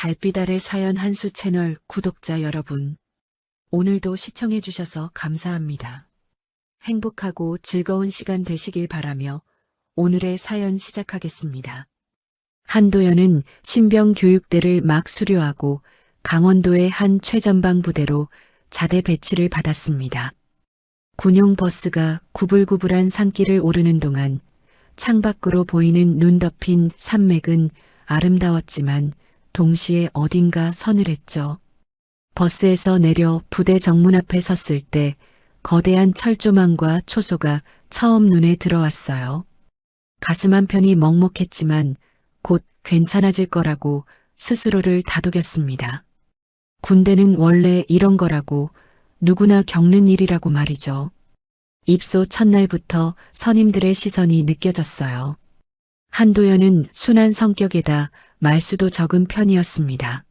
달빛 아래 사연 한수 채널 구독자 여러분, 오늘도 시청해주셔서 감사합니다. 행복하고 즐거운 시간 되시길 바라며 오늘의 사연 시작하겠습니다. 한도연은 신병 교육대를 막 수료하고 강원도의 한 최전방 부대로 자대 배치를 받았습니다. 군용 버스가 구불구불한 산길을 오르는 동안 창밖으로 보이는 눈 덮인 산맥은 아름다웠지만 동시에 어딘가 서늘했죠. 버스에서 내려 부대 정문 앞에 섰을 때 거대한 철조망과 초소가 처음 눈에 들어왔어요. 가슴 한편이 먹먹했지만 곧 괜찮아질 거라고 스스로를 다독였습니다. 군대는 원래 이런 거라고, 누구나 겪는 일이라고 말이죠. 입소 첫날부터 선임들의 시선이 느껴졌어요. 한도연은 순한 성격에다 말수도 적은 편이었습니다.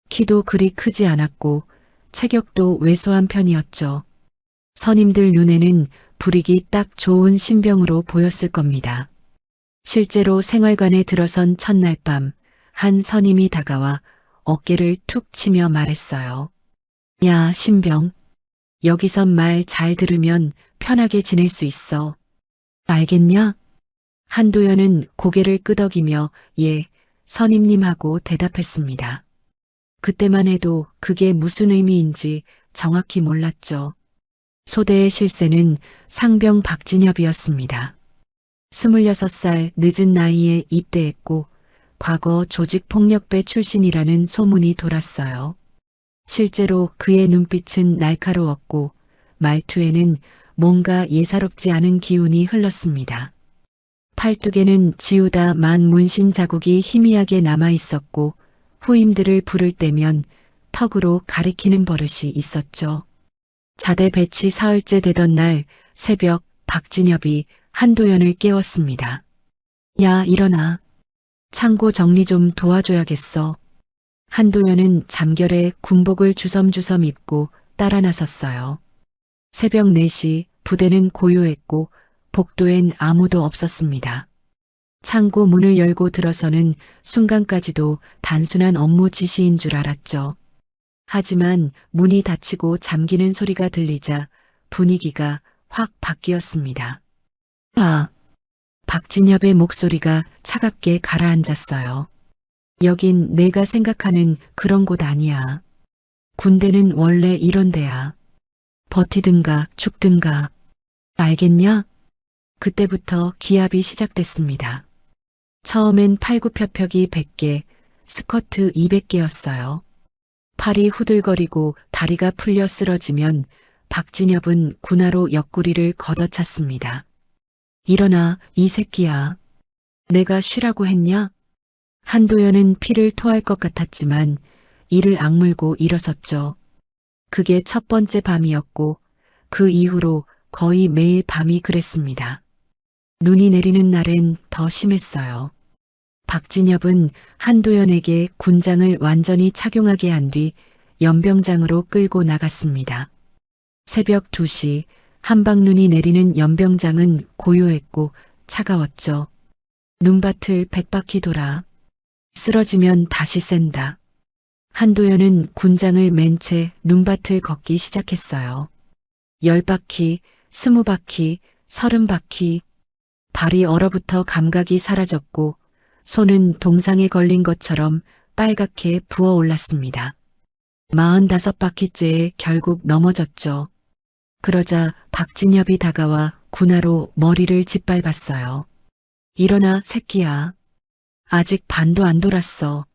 키도 그리 크지 않았고 체격도 왜소한 편이었죠. 선임들 눈에는 불이기 딱 좋은 신병으로 보였을 겁니다. 실제로 생활관에 들어선 첫날 밤, 한 선임이 다가와 어깨를 툭 치며 말했어요. 야, 신병. 여기선 말 잘 들으면 편하게 지낼 수 있어. 알겠냐? 한도연은 고개를 끄덕이며 예, 선임님하고 대답했습니다. 그때만 해도 그게 무슨 의미인지 정확히 몰랐죠. 소대의 실세는 상병 박진엽이었습니다. 26살 늦은 나이에 입대했고 과거 조직폭력배 출신이라는 소문이 돌았어요. 실제로 그의 눈빛은 날카로웠고 말투에는 뭔가 예사롭지 않은 기운이 흘렀습니다. 팔뚝에는 지우다 만 문신 자국이 희미하게 남아 있었고 후임들을 부를 때면 턱으로 가리키는 버릇이 있었죠. 자대 배치 사흘째 되던 날 새벽 박진엽이 한도연을 깨웠습니다. 야, 일어나. 창고 정리 좀 도와줘야겠어. 한도연은 잠결에 군복을 주섬주섬 입고 따라 나섰어요. 새벽 4시 부대는 고요했고 복도엔 아무도 없었습니다. 창고 문을 열고 들어서는 순간까지도 단순한 업무 지시인 줄 알았죠. 하지만 문이 닫히고 잠기는 소리가 들리자 분위기가 확 바뀌었습니다. 아! 박진엽의 목소리가 차갑게 가라앉았어요. 여긴 내가 생각하는 그런 곳 아니야. 군대는 원래 이런 데야. 버티든가 죽든가. 알겠냐? 그때부터 기합이 시작됐습니다. 처음엔 팔굽혀펴기 100개, 스쿼트 200개였어요. 팔이 후들거리고 다리가 풀려 쓰러지면 박진엽은 군화로 옆구리를 걷어찼습니다. 일어나, 이 새끼야. 내가 쉬라고 했냐? 한도연은 피를 토할 것 같았지만 이를 악물고 일어섰죠. 그게 첫 번째 밤이었고 그 이후로 거의 매일 밤이 그랬습니다. 눈이 내리는 날엔 더 심했어요. 박진엽은 한도연에게 군장을 완전히 착용하게 한 뒤 연병장으로 끌고 나갔습니다. 새벽 2시 한방눈이 내리는 연병장은 고요했고 차가웠죠. 눈밭을 100바퀴 돌아. 쓰러지면 다시 샌다. 한도연은 군장을 맨 채 눈밭을 걷기 시작했어요. 10바퀴, 20바퀴, 30바퀴. 발이 얼어붙어 감각이 사라졌고 손은 동상에 걸린 것처럼 빨갛게 부어올랐습니다. 45바퀴째에 결국 넘어졌죠. 그러자 박진엽이 다가와 군화로 머리를 짓밟았어요. 일어나, 새끼야. 아직 반도 안 돌았어.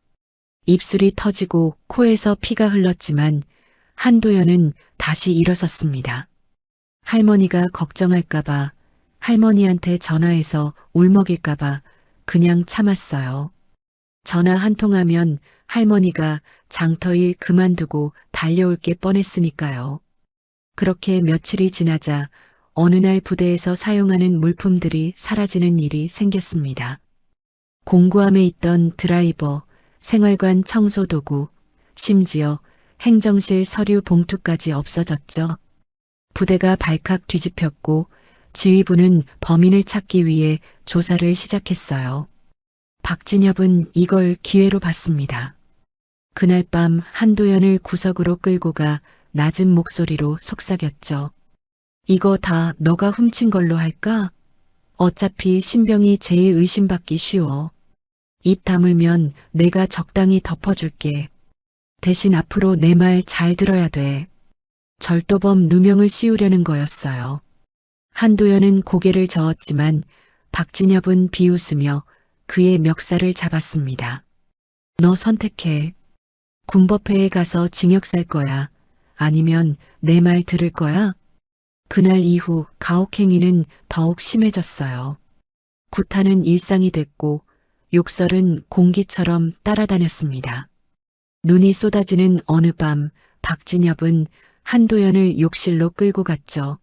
입술이 터지고 코에서 피가 흘렀지만 한도연은 다시 일어섰습니다. 할머니가 걱정할까봐, 할머니한테 전화해서 울먹일까봐 그냥 참았어요. 전화 한 통하면 할머니가 장터일 그만두고 달려올 게 뻔했으니까요. 그렇게 며칠이 지나자 어느 날 부대에서 사용하는 물품들이 사라지는 일이 생겼습니다. 공구함에 있던 드라이버, 생활관 청소도구, 심지어 행정실 서류 봉투까지 없어졌죠. 부대가 발칵 뒤집혔고 지휘부는 범인을 찾기 위해 조사를 시작했어요. 박진엽은 이걸 기회로 봤습니다. 그날 밤 한도연을 구석으로 끌고 가 낮은 목소리로 속삭였죠. 이거 다 너가 훔친 걸로 할까? 어차피 신병이 제일 의심받기 쉬워. 입 다물면 내가 적당히 덮어줄게. 대신 앞으로 내 말 잘 들어야 돼. 절도범 누명을 씌우려는 거였어요. 한도연은 고개를 저었지만 박진엽은 비웃으며 그의 멱살을 잡았습니다. 너 선택해. 군법회에 가서 징역 살 거야. 아니면 내 말 들을 거야? 그날 이후 가혹행위는 더욱 심해졌어요. 구타는 일상이 됐고 욕설은 공기처럼 따라다녔습니다. 눈이 쏟아지는 어느 밤 박진엽은 한도연을 욕실로 끌고 갔죠.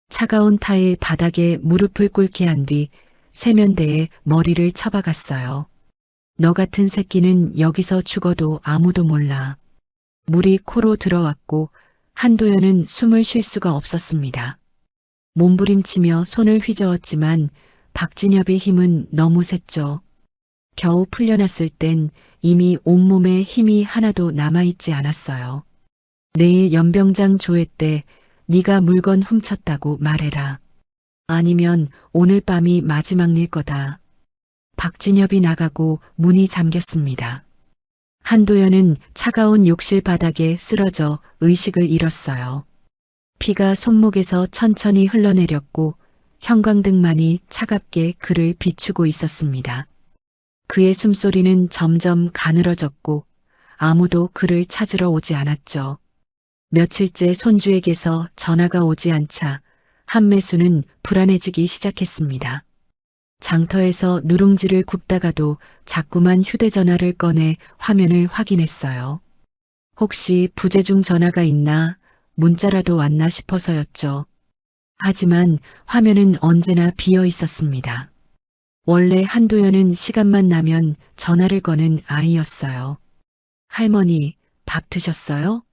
차가운 타일 바닥에 무릎을 꿇게 한 뒤 세면대에 머리를 쳐박았어요. 너 같은 새끼는 여기서 죽어도 아무도 몰라. 물이 코로 들어왔고 한도연은 숨을 쉴 수가 없었습니다. 몸부림치며 손을 휘저었지만 박진엽의 힘은 너무 셌죠. 겨우 풀려났을 땐 이미 온몸에 힘이 하나도 남아있지 않았어요. 내일 연병장 조회 때 네가 물건 훔쳤다고 말해라. 아니면 오늘 밤이 마지막일 거다. 박진엽이 나가고 문이 잠겼습니다. 한도연은 차가운 욕실 바닥에 쓰러져 의식을 잃었어요. 피가 손목에서 천천히 흘러내렸고 형광등만이 차갑게 그를 비추고 있었습니다. 그의 숨소리는 점점 가늘어졌고 아무도 그를 찾으러 오지 않았죠. 며칠째 손주에게서 전화가 오지 않자 한매수는 불안해지기 시작했습니다. 장터에서 누룽지를 굽다가도 자꾸만 휴대전화를 꺼내 화면을 확인했어요. 혹시 부재중 전화가 있나, 문자라도 왔나 싶어서였죠. 하지만 화면은 언제나 비어 있었습니다. 원래 한도연은 시간만 나면 전화를 거는 아이였어요. 할머니, 밥 드셨어요?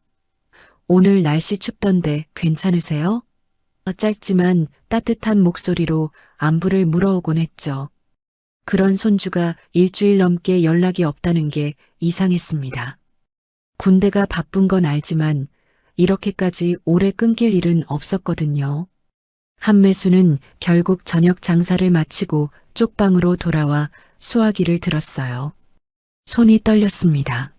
오늘 날씨 춥던데 괜찮으세요? 짧지만 따뜻한 목소리로 안부를 물어오곤 했죠. 그런 손주가 일주일 넘게 연락이 없다는 게 이상했습니다. 군대가 바쁜 건 알지만 이렇게까지 오래 끊길 일은 없었거든요. 한매수는 결국 저녁 장사를 마치고 쪽방으로 돌아와 수화기를 들었어요. 손이 떨렸습니다.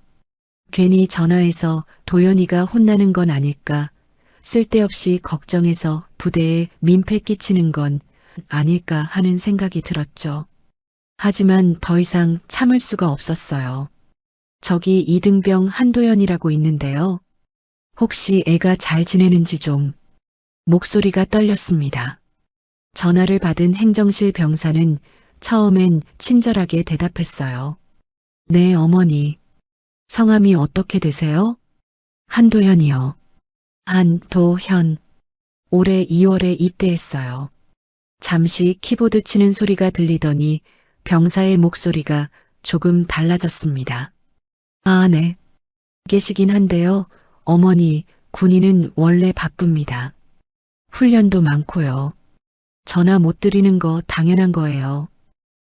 괜히 전화해서 도연이가 혼나는 건 아닐까, 쓸데없이 걱정해서 부대에 민폐 끼치는 건 아닐까 하는 생각이 들었죠. 하지만 더 이상 참을 수가 없었어요. 저기 이등병 한도연이라고 있는데요. 혹시 애가 잘 지내는지 좀. 목소리가 떨렸습니다. 전화를 받은 행정실 병사는 처음엔 친절하게 대답했어요. 네, 어머니. 성함이 어떻게 되세요? 한도현이요. 한도현. 올해 2월에 입대했어요. 잠시 키보드 치는 소리가 들리더니 병사의 목소리가 조금 달라졌습니다. 아, 네. 계시긴 한데요. 어머니, 군인은 원래 바쁩니다. 훈련도 많고요. 전화 못 드리는 거 당연한 거예요.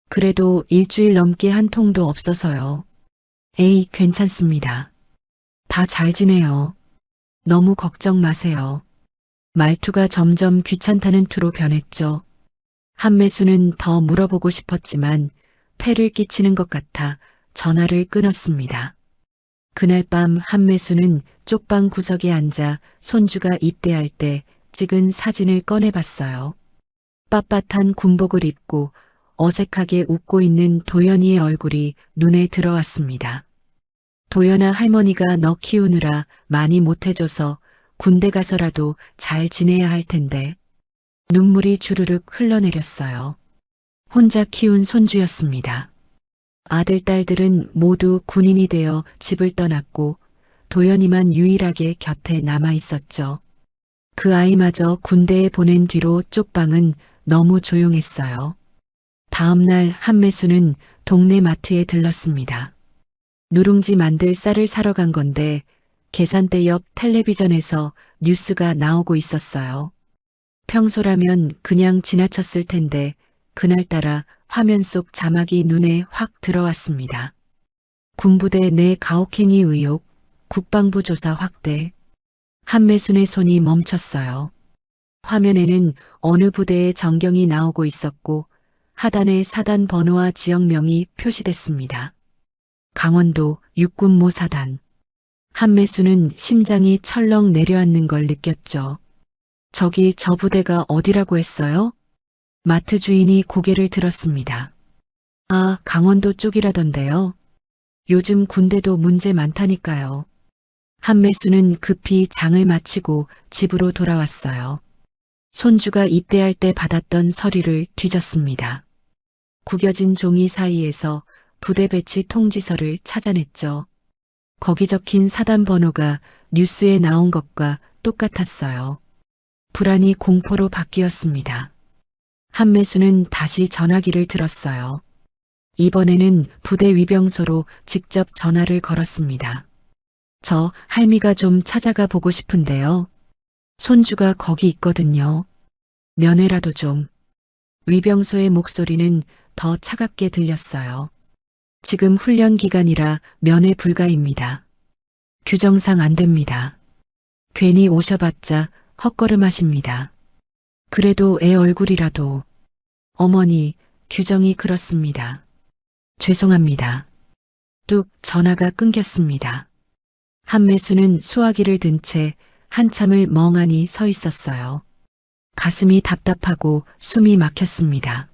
그래도 일주일 넘게 한 통도 없어서요. 에이, 괜찮습니다. 다 잘 지내요. 너무 걱정 마세요. 말투가 점점 귀찮다는 투로 변했죠. 한매수는 더 물어보고 싶었지만 폐를 끼치는 것 같아 전화를 끊었습니다. 그날 밤 한매수는 쪽방 구석에 앉아 손주가 입대할 때 찍은 사진을 꺼내봤어요. 빳빳한 군복을 입고 어색하게 웃고 있는 도연이의 얼굴이 눈에 들어왔습니다. 도연아, 할머니가 너 키우느라 많이 못해줘서 군대 가서라도 잘 지내야 할 텐데. 눈물이 주르륵 흘러내렸어요. 혼자 키운 손주였습니다. 아들, 딸들은 모두 군인이 되어 집을 떠났고 도연이만 유일하게 곁에 남아 있었죠. 그 아이마저 군대에 보낸 뒤로 쪽방은 너무 조용했어요. 다음 날 한매수는 동네 마트에 들렀습니다. 누룽지 만들 쌀을 사러 간 건데 계산대 옆 텔레비전에서 뉴스가 나오고 있었어요. 평소라면 그냥 지나쳤을 텐데 그날따라 화면 속 자막이 눈에 확 들어왔습니다. 군부대 내 가혹행위 의혹, 국방부 조사 확대. 한매순의 손이 멈췄어요. 화면에는 어느 부대의 전경이 나오고 있었고 하단에 사단 번호와 지역명이 표시됐습니다. 강원도 육군모 사단. 한매수는 심장이 철렁 내려앉는 걸 느꼈죠. 저기 저 부대가 어디라고 했어요? 마트 주인이 고개를 들었습니다. 아, 강원도 쪽이라던데요. 요즘 군대도 문제 많다니까요. 한매수는 급히 장을 마치고 집으로 돌아왔어요. 손주가 입대할 때 받았던 서류를 뒤졌습니다. 구겨진 종이 사이에서 부대 배치 통지서를 찾아냈죠. 거기 적힌 사단 번호가 뉴스에 나온 것과 똑같았어요. 불안이 공포로 바뀌었습니다. 한매수는 다시 전화기를 들었어요. 이번에는 부대 위병소로 직접 전화를 걸었습니다. 저 할미가 좀 찾아가 보고 싶은데요. 손주가 거기 있거든요. 면회라도 좀. 위병소의 목소리는 더 차갑게 들렸어요. 지금 훈련 기간이라 면회 불가입니다. 규정상 안 됩니다. 괜히 오셔봤자 헛걸음하십니다. 그래도 애 얼굴이라도. 어머니, 규정이 그렇습니다. 죄송합니다. 뚝 전화가 끊겼습니다. 한매수는 수화기를 든 채 한참을 멍하니 서 있었어요. 가슴이 답답하고 숨이 막혔습니다.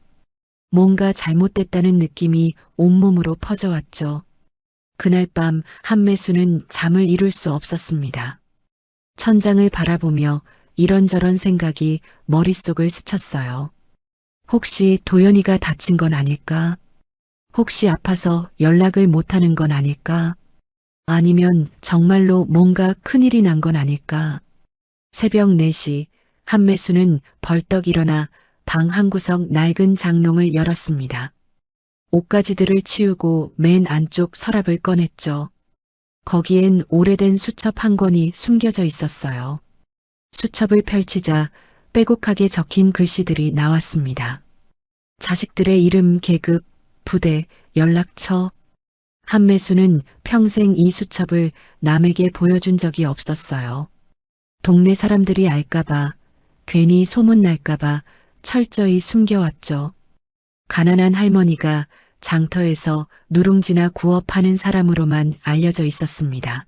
뭔가 잘못됐다는 느낌이 온몸으로 퍼져왔죠. 그날 밤 한매수는 잠을 이룰 수 없었습니다. 천장을 바라보며 이런저런 생각이 머릿속을 스쳤어요. 혹시 도연이가 다친 건 아닐까? 혹시 아파서 연락을 못하는 건 아닐까? 아니면 정말로 뭔가 큰일이 난 건 아닐까? 새벽 4시 한매수는 벌떡 일어나 방 한구석 낡은 장롱을 열었습니다. 옷가지들을 치우고 맨 안쪽 서랍을 꺼냈죠. 거기엔 오래된 수첩 한 권이 숨겨져 있었어요. 수첩을 펼치자 빼곡하게 적힌 글씨들이 나왔습니다. 자식들의 이름, 계급, 부대, 연락처. 한매수는 평생 이 수첩을 남에게 보여준 적이 없었어요. 동네 사람들이 알까봐, 괜히 소문날까봐 철저히 숨겨왔죠. 가난한 할머니가 장터에서 누룽지나 구워 파는 사람으로만 알려져 있었습니다.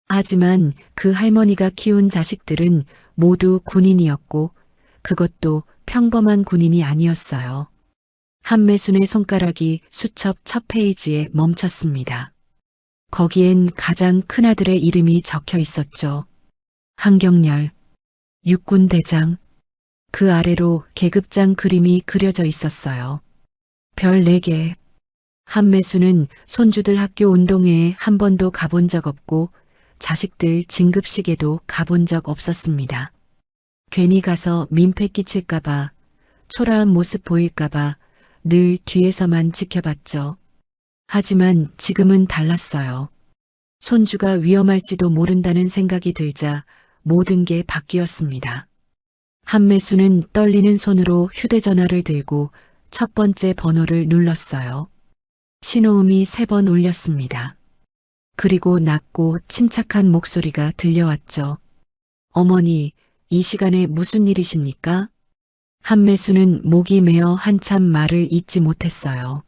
하지만 그 할머니가 키운 자식들은 모두 군인이었고 그것도 평범한 군인이 아니었어요. 한매순의 손가락이 수첩 첫 페이지에 멈췄습니다. 거기엔 가장 큰아들의 이름이 적혀 있었죠. 한경렬, 육군대장. 그 아래로 계급장 그림이 그려져 있었어요. 별 4개. 한매수는 손주들 학교 운동회에 한 번도 가본 적 없고 자식들 진급식에도 가본 적 없었습니다. 괜히 가서 민폐 끼칠까봐, 초라한 모습 보일까봐 늘 뒤에서만 지켜봤죠. 하지만 지금은 달랐어요. 손주가 위험할지도 모른다는 생각이 들자 모든 게 바뀌었습니다. 한매수는 떨리는 손으로 휴대전화를 들고 첫 번째 번호를 눌렀어요. 신호음이 3번 울렸습니다. 그리고 낮고 침착한 목소리가 들려왔죠. 어머니, 이 시간에 무슨 일이십니까? 한매수는 목이 메어 한참 말을 잇지 못했어요.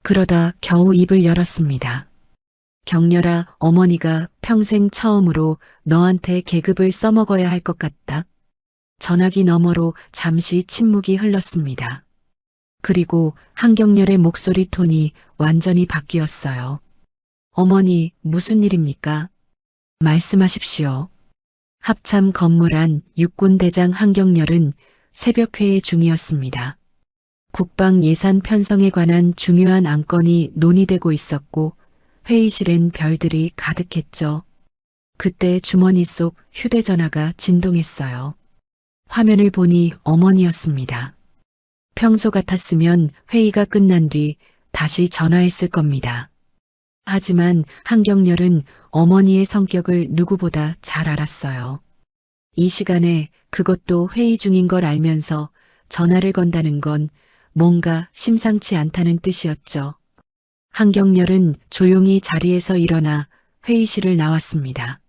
그러다 겨우 입을 열었습니다. 경렬아, 어머니가 평생 처음으로 너한테 계급을 써먹어야 할 것 같다. 전화기 너머로 잠시 침묵이 흘렀습니다. 그리고 한경렬의 목소리 톤이 완전히 바뀌었어요. 어머니, 무슨 일입니까? 말씀하십시오. 합참 건물 안 육군대장 한경렬은 새벽회의 중이었습니다. 국방 예산 편성에 관한 중요한 안건이 논의되고 있었고 회의실엔 별들이 가득했죠. 그때 주머니 속 휴대전화가 진동했어요. 화면을 보니 어머니였습니다. 평소 같았으면 회의가 끝난 뒤 다시 전화했을 겁니다. 하지만 한경렬은 어머니의 성격을 누구보다 잘 알았어요. 이 시간에 그것도 회의 중인 걸 알면서 전화를 건다는 건 뭔가 심상치 않다는 뜻이었죠. 한경렬은 조용히 자리에서 일어나 회의실을 나왔습니다.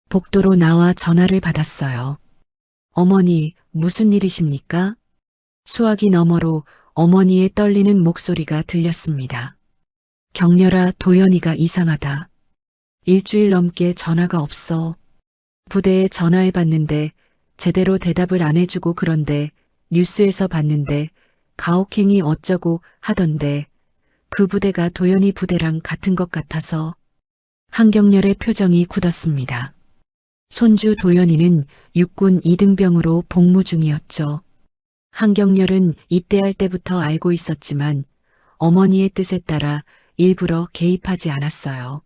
복도로 나와 전화를 받았어요. 어머니, 무슨 일이십니까? 수화기 너머로 어머니의 떨리는 목소리가 들렸습니다. 경렬아, 도연이가 이상하다. 일주일 넘게 전화가 없어. 부대에 전화해봤는데 제대로 대답을 안 해주고 그런데 뉴스에서 봤는데 가혹행위 어쩌고 하던데 그 부대가 도연이 부대랑 같은 것 같아서. 한경렬의 표정이 굳었습니다. 손주 도연이는 육군 2등병으로 복무 중이었죠. 한경렬은 입대할 때부터 알고 있었지만 어머니의 뜻에 따라 일부러 개입하지 않았어요.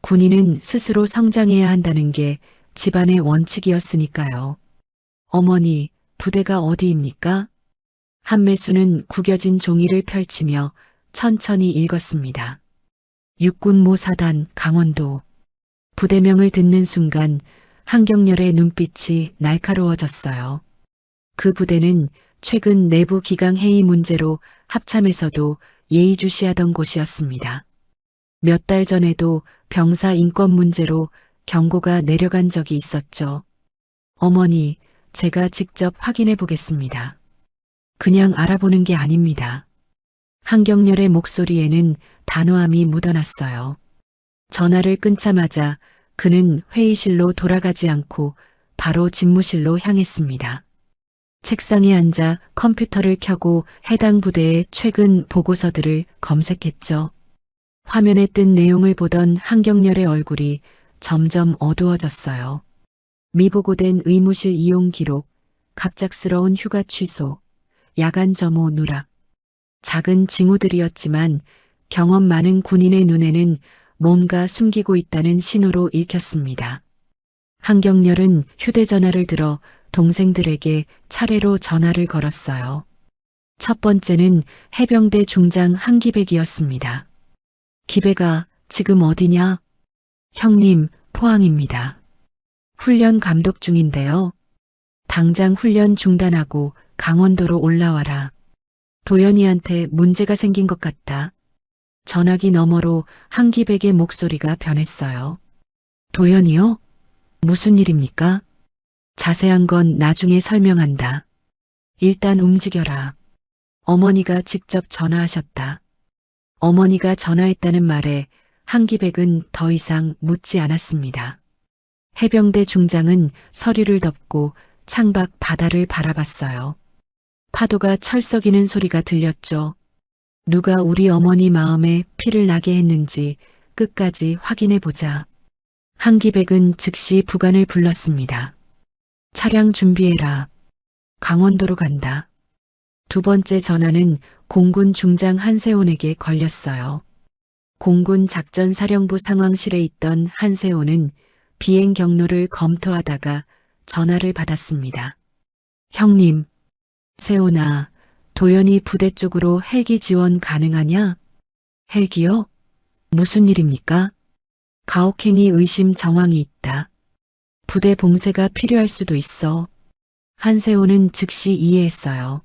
군인은 스스로 성장해야 한다는 게 집안의 원칙이었으니까요. 어머니, 부대가 어디입니까? 한매수는 구겨진 종이를 펼치며 천천히 읽었습니다. 육군모 사단 강원도. 부대명을 듣는 순간 한경렬의 눈빛이 날카로워졌어요. 그 부대는 최근 내부 기강 회의 문제로 합참에서도 예의주시하던 곳이었습니다. 몇 달 전에도 병사 인권 문제로 경고가 내려간 적이 있었죠. 어머니, 제가 직접 확인해 보겠습니다. 그냥 알아보는 게 아닙니다. 한경렬의 목소리에는 단호함이 묻어났어요. 전화를 끊자마자 그는 회의실로 돌아가지 않고 바로 집무실로 향했습니다. 책상에 앉아 컴퓨터를 켜고 해당 부대의 최근 보고서들을 검색했죠. 화면에 뜬 내용을 보던 한경렬의 얼굴이 점점 어두워졌어요. 미보고된 의무실 이용 기록, 갑작스러운 휴가 취소, 야간 점호 누락. 작은 징후들이었지만 경험 많은 군인의 눈에는 뭔가 숨기고 있다는 신호로 읽혔습니다. 한경렬은 휴대전화를 들어 동생들에게 차례로 전화를 걸었어요. 첫 번째는 해병대 중장 한기백이었습니다. 기백아, 지금 어디냐? 형님, 포항입니다. 훈련 감독 중인데요. 당장 훈련 중단하고 강원도로 올라와라. 도연이한테 문제가 생긴 것 같다. 전화기 너머로 한기백의 목소리가 변했어요. 도연이요? 무슨 일입니까? 자세한 건 나중에 설명한다. 일단 움직여라. 어머니가 직접 전화하셨다. 어머니가 전화했다는 말에 한기백은 더 이상 묻지 않았습니다. 해병대 중장은 서류를 덮고 창밖 바다를 바라봤어요. 파도가 철썩이는 소리가 들렸죠. 누가 우리 어머니 마음에 피를 나게 했는지 끝까지 확인해 보자. 한기백은 즉시 부관을 불렀습니다. 차량 준비해라. 강원도로 간다. 두 번째 전화는 공군 중장 한세온에게 걸렸어요. 공군 작전사령부 상황실에 있던 한세온은 비행 경로를 검토하다가 전화를 받았습니다. 형님, 세온아, 도연이 부대 쪽으로 헬기 지원 가능하냐? 헬기요? 무슨 일입니까? 가혹행위 의심 정황이 있다. 부대 봉쇄가 필요할 수도 있어. 한세호는 즉시 이해했어요.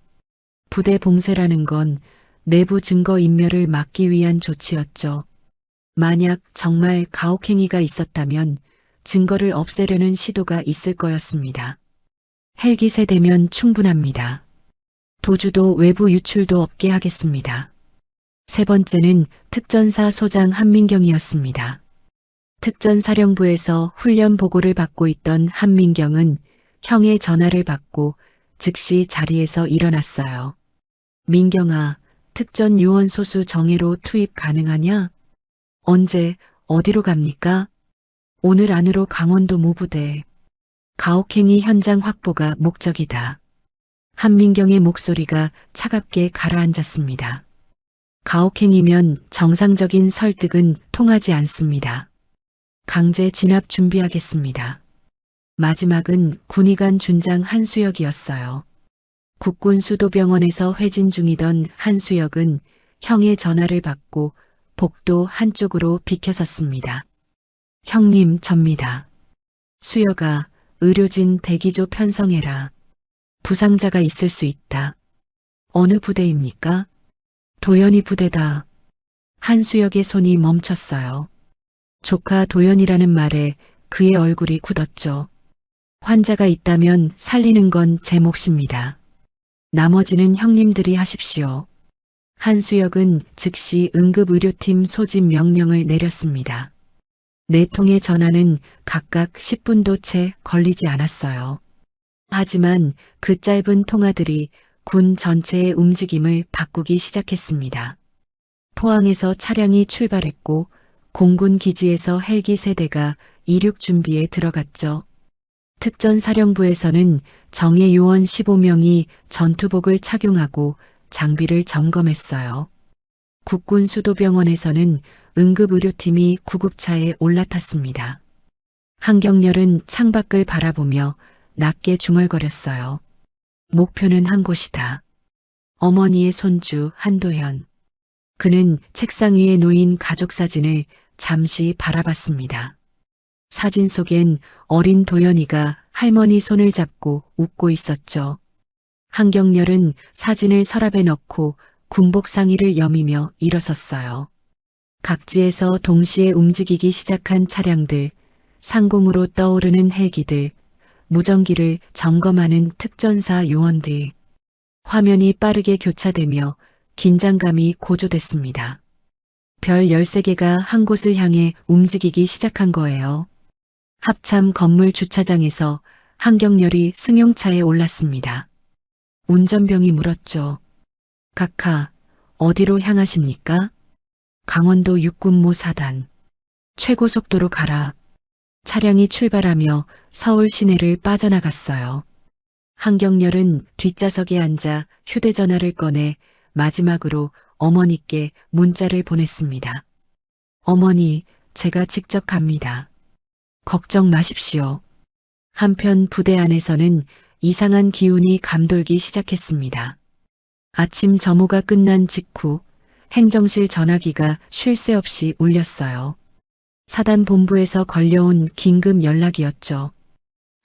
부대 봉쇄라는 건 내부 증거 인멸을 막기 위한 조치였죠. 만약 정말 가혹행위가 있었다면 증거를 없애려는 시도가 있을 거였습니다. 헬기 세대면 충분합니다. 도주도 외부 유출도 없게 하겠습니다. 세 번째는 특전사 소장 한민경이었습니다. 특전사령부에서 훈련 보고를 받고 있던 한민경은 형의 전화를 받고 즉시 자리에서 일어났어요. 민경아, 특전 요원 소수 정예로 투입 가능하냐? 언제, 어디로 갑니까? 오늘 안으로 강원도 모부대. 가혹행위 현장 확보가 목적이다. 한민경의 목소리가 차갑게 가라앉았습니다. 가혹행위면 정상적인 설득은 통하지 않습니다. 강제 진압 준비하겠습니다. 마지막은 군의관 준장 한수혁이었어요. 국군 수도병원에서 회진 중이던 한수혁은 형의 전화를 받고 복도 한쪽으로 비켜섰습니다. 형님, 접니다. 수혁아, 의료진 대기조 편성해라. 부상자가 있을 수 있다. 어느 부대입니까? 도연이 부대다. 한수혁의 손이 멈췄어요. 조카 도연이라는 말에 그의 얼굴이 굳었죠. 환자가 있다면 살리는 건 제 몫입니다. 나머지는 형님들이 하십시오. 한수혁은 즉시 응급의료팀 소집 명령을 내렸습니다. 네 통의 전화는 각각 10분도 채 걸리지 않았어요. 하지만 그 짧은 통화들이 군 전체의 움직임을 바꾸기 시작했습니다. 포항에서 차량이 출발했고 공군 기지에서 헬기 세대가 이륙 준비에 들어갔죠. 특전사령부에서는 정예 요원 15명이 전투복을 착용하고 장비를 점검했어요. 국군 수도병원에서는 응급의료팀이 구급차에 올라탔습니다. 한경렬은 창밖을 바라보며 낮게 중얼거렸어요. 목표는 한 곳이다. 어머니의 손주 한도현. 그는 책상 위에 놓인 가족 사진을 잠시 바라봤습니다. 사진 속엔 어린 도연이가 할머니 손을 잡고 웃고 있었죠. 한경렬은 사진을 서랍에 넣고 군복 상의를 여미며 일어섰어요. 각지에서 동시에 움직이기 시작한 차량들, 상공으로 떠오르는 헬기들, 무전기를 점검하는 특전사 요원들. 화면이 빠르게 교차되며 긴장감이 고조됐습니다. 별 13개가 한 곳을 향해 움직이기 시작한 거예요. 합참 건물 주차장에서 한경렬이 승용차에 올랐습니다. 운전병이 물었죠. 각하, 어디로 향하십니까? 강원도 육군모 사단. 최고 속도로 가라. 차량이 출발하며 서울 시내를 빠져나갔어요. 한경렬은 뒷좌석에 앉아 휴대전화를 꺼내 마지막으로 어머니께 문자를 보냈습니다. 어머니, 제가 직접 갑니다. 걱정 마십시오. 한편 부대 안에서는 이상한 기운이 감돌기 시작했습니다. 아침 점호가 끝난 직후 행정실 전화기가 쉴 새 없이 울렸어요. 사단 본부에서 걸려온 긴급 연락이었죠.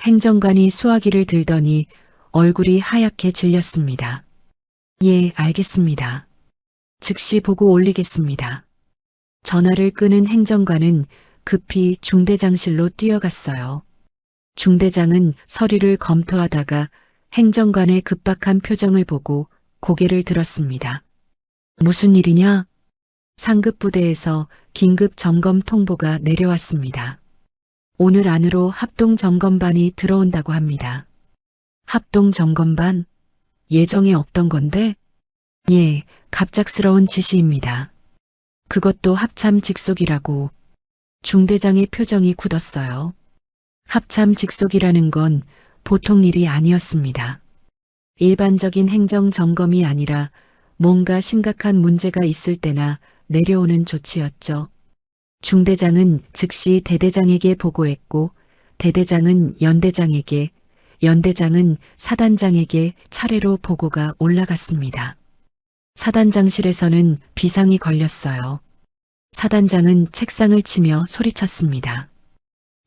행정관이 수화기를 들더니 얼굴이 하얗게 질렸습니다. 예, 알겠습니다. 즉시 보고 올리겠습니다. 전화를 끄는 행정관은 급히 중대장실로 뛰어갔어요. 중대장은 서류를 검토하다가 행정관의 급박한 표정을 보고 고개를 들었습니다. 무슨 일이냐? 상급 부대에서 긴급 점검 통보가 내려왔습니다. 오늘 안으로 합동 점검반이 들어온다고 합니다. 합동 점검반? 예정에 없던 건데? 예, 갑작스러운 지시입니다. 그것도 합참 직속이라고. 중대장의 표정이 굳었어요. 합참 직속이라는 건 보통 일이 아니었습니다. 일반적인 행정 점검이 아니라 뭔가 심각한 문제가 있을 때나 내려오는 조치였죠. 중대장은 즉시 대대장에게 보고했고 대대장은 연대장에게, 연대장은 사단장에게 차례로 보고가 올라갔습니다. 사단장실에서는 비상이 걸렸어요. 사단장은 책상을 치며 소리쳤습니다.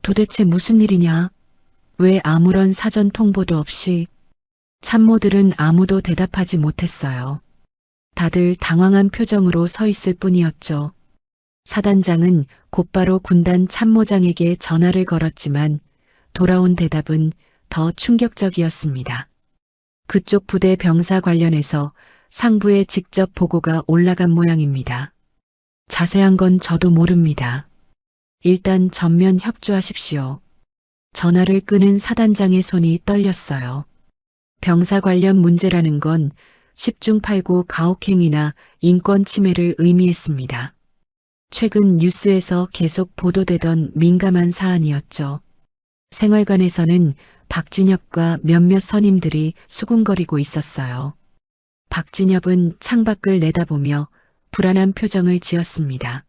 도대체 무슨 일이냐? 왜 아무런 사전 통보도 없이? 참모들은 아무도 대답하지 못했어요. 다들 당황한 표정으로 서 있을 뿐이었죠. 사단장은 곧바로 군단 참모장에게 전화를 걸었지만 돌아온 대답은 더 충격적이었습니다. 그쪽 부대 병사 관련해서 상부에 직접 보고가 올라간 모양입니다. 자세한 건 저도 모릅니다. 일단 전면 협조하십시오. 전화를 끄는 사단장의 손이 떨렸어요. 병사 관련 문제라는 건 10중 8구 가혹행위나 인권 침해를 의미했습니다. 최근 뉴스에서 계속 보도되던 민감한 사안이었죠. 생활관에서는 박진엽과 몇몇 선임들이 수군거리고 있었어요. 박진엽은 창밖을 내다보며 불안한 표정을 지었습니다.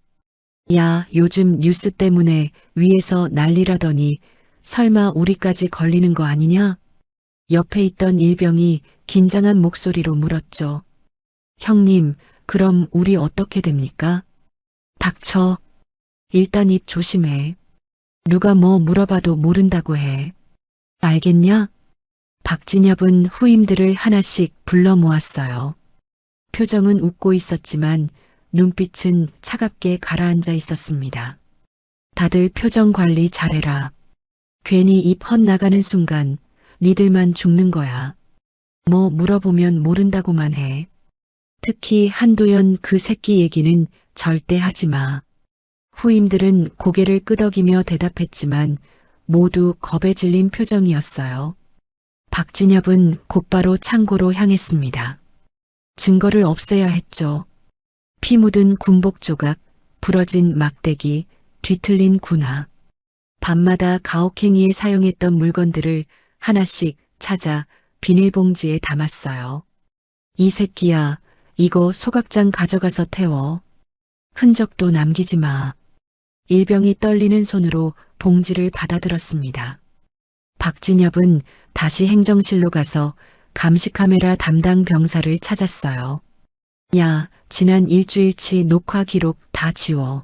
야, 요즘 뉴스 때문에 위에서 난리라더니 설마 우리까지 걸리는 거 아니냐? 옆에 있던 일병이 긴장한 목소리로 물었죠. 형님, 그럼 우리 어떻게 됩니까? 닥쳐. 일단 입 조심해. 누가 뭐 물어봐도 모른다고 해. 알겠냐? 박진엽은 후임들을 하나씩 불러 모았어요. 표정은 웃고 있었지만 눈빛은 차갑게 가라앉아 있었습니다. 다들 표정 관리 잘해라. 괜히 입 헛나가는 순간 니들만 죽는 거야. 뭐 물어보면 모른다고만 해. 특히 한도연 그 새끼 얘기는 절대 하지 마. 후임들은 고개를 끄덕이며 대답했지만 모두 겁에 질린 표정이었어요. 박진엽은 곧바로 창고로 향했습니다. 증거를 없애야 했죠. 피 묻은 군복 조각, 부러진 막대기, 뒤틀린 군화. 밤마다 가혹행위에 사용했던 물건들을 하나씩 찾아 비닐봉지에 담았어요. 이 새끼야, 이거 소각장 가져가서 태워. 흔적도 남기지 마. 일병이 떨리는 손으로 봉지를 받아들었습니다. 박진엽은 다시 행정실로 가서 감시카메라 담당 병사를 찾았어요. 야, 지난 일주일치 녹화 기록 다 지워.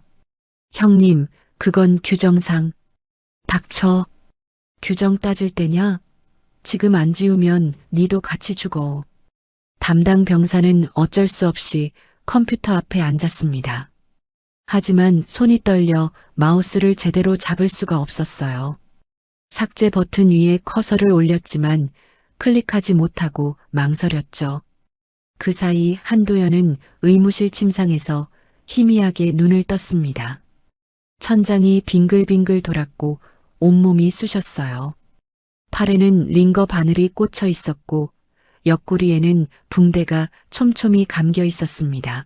형님, 그건 규정상. 닥쳐. 규정 따질 때냐? 지금 안 지우면 니도 같이 죽어. 담당 병사는 어쩔 수 없이 컴퓨터 앞에 앉았습니다. 하지만 손이 떨려 마우스를 제대로 잡을 수가 없었어요. 삭제 버튼 위에 커서를 올렸지만 클릭하지 못하고 망설였죠. 그 사이 한도연은 의무실 침상에서 희미하게 눈을 떴습니다. 천장이 빙글빙글 돌았고 온몸이 쑤셨어요. 팔에는 링거 바늘이 꽂혀 있었고 옆구리에는 붕대가 촘촘히 감겨 있었습니다.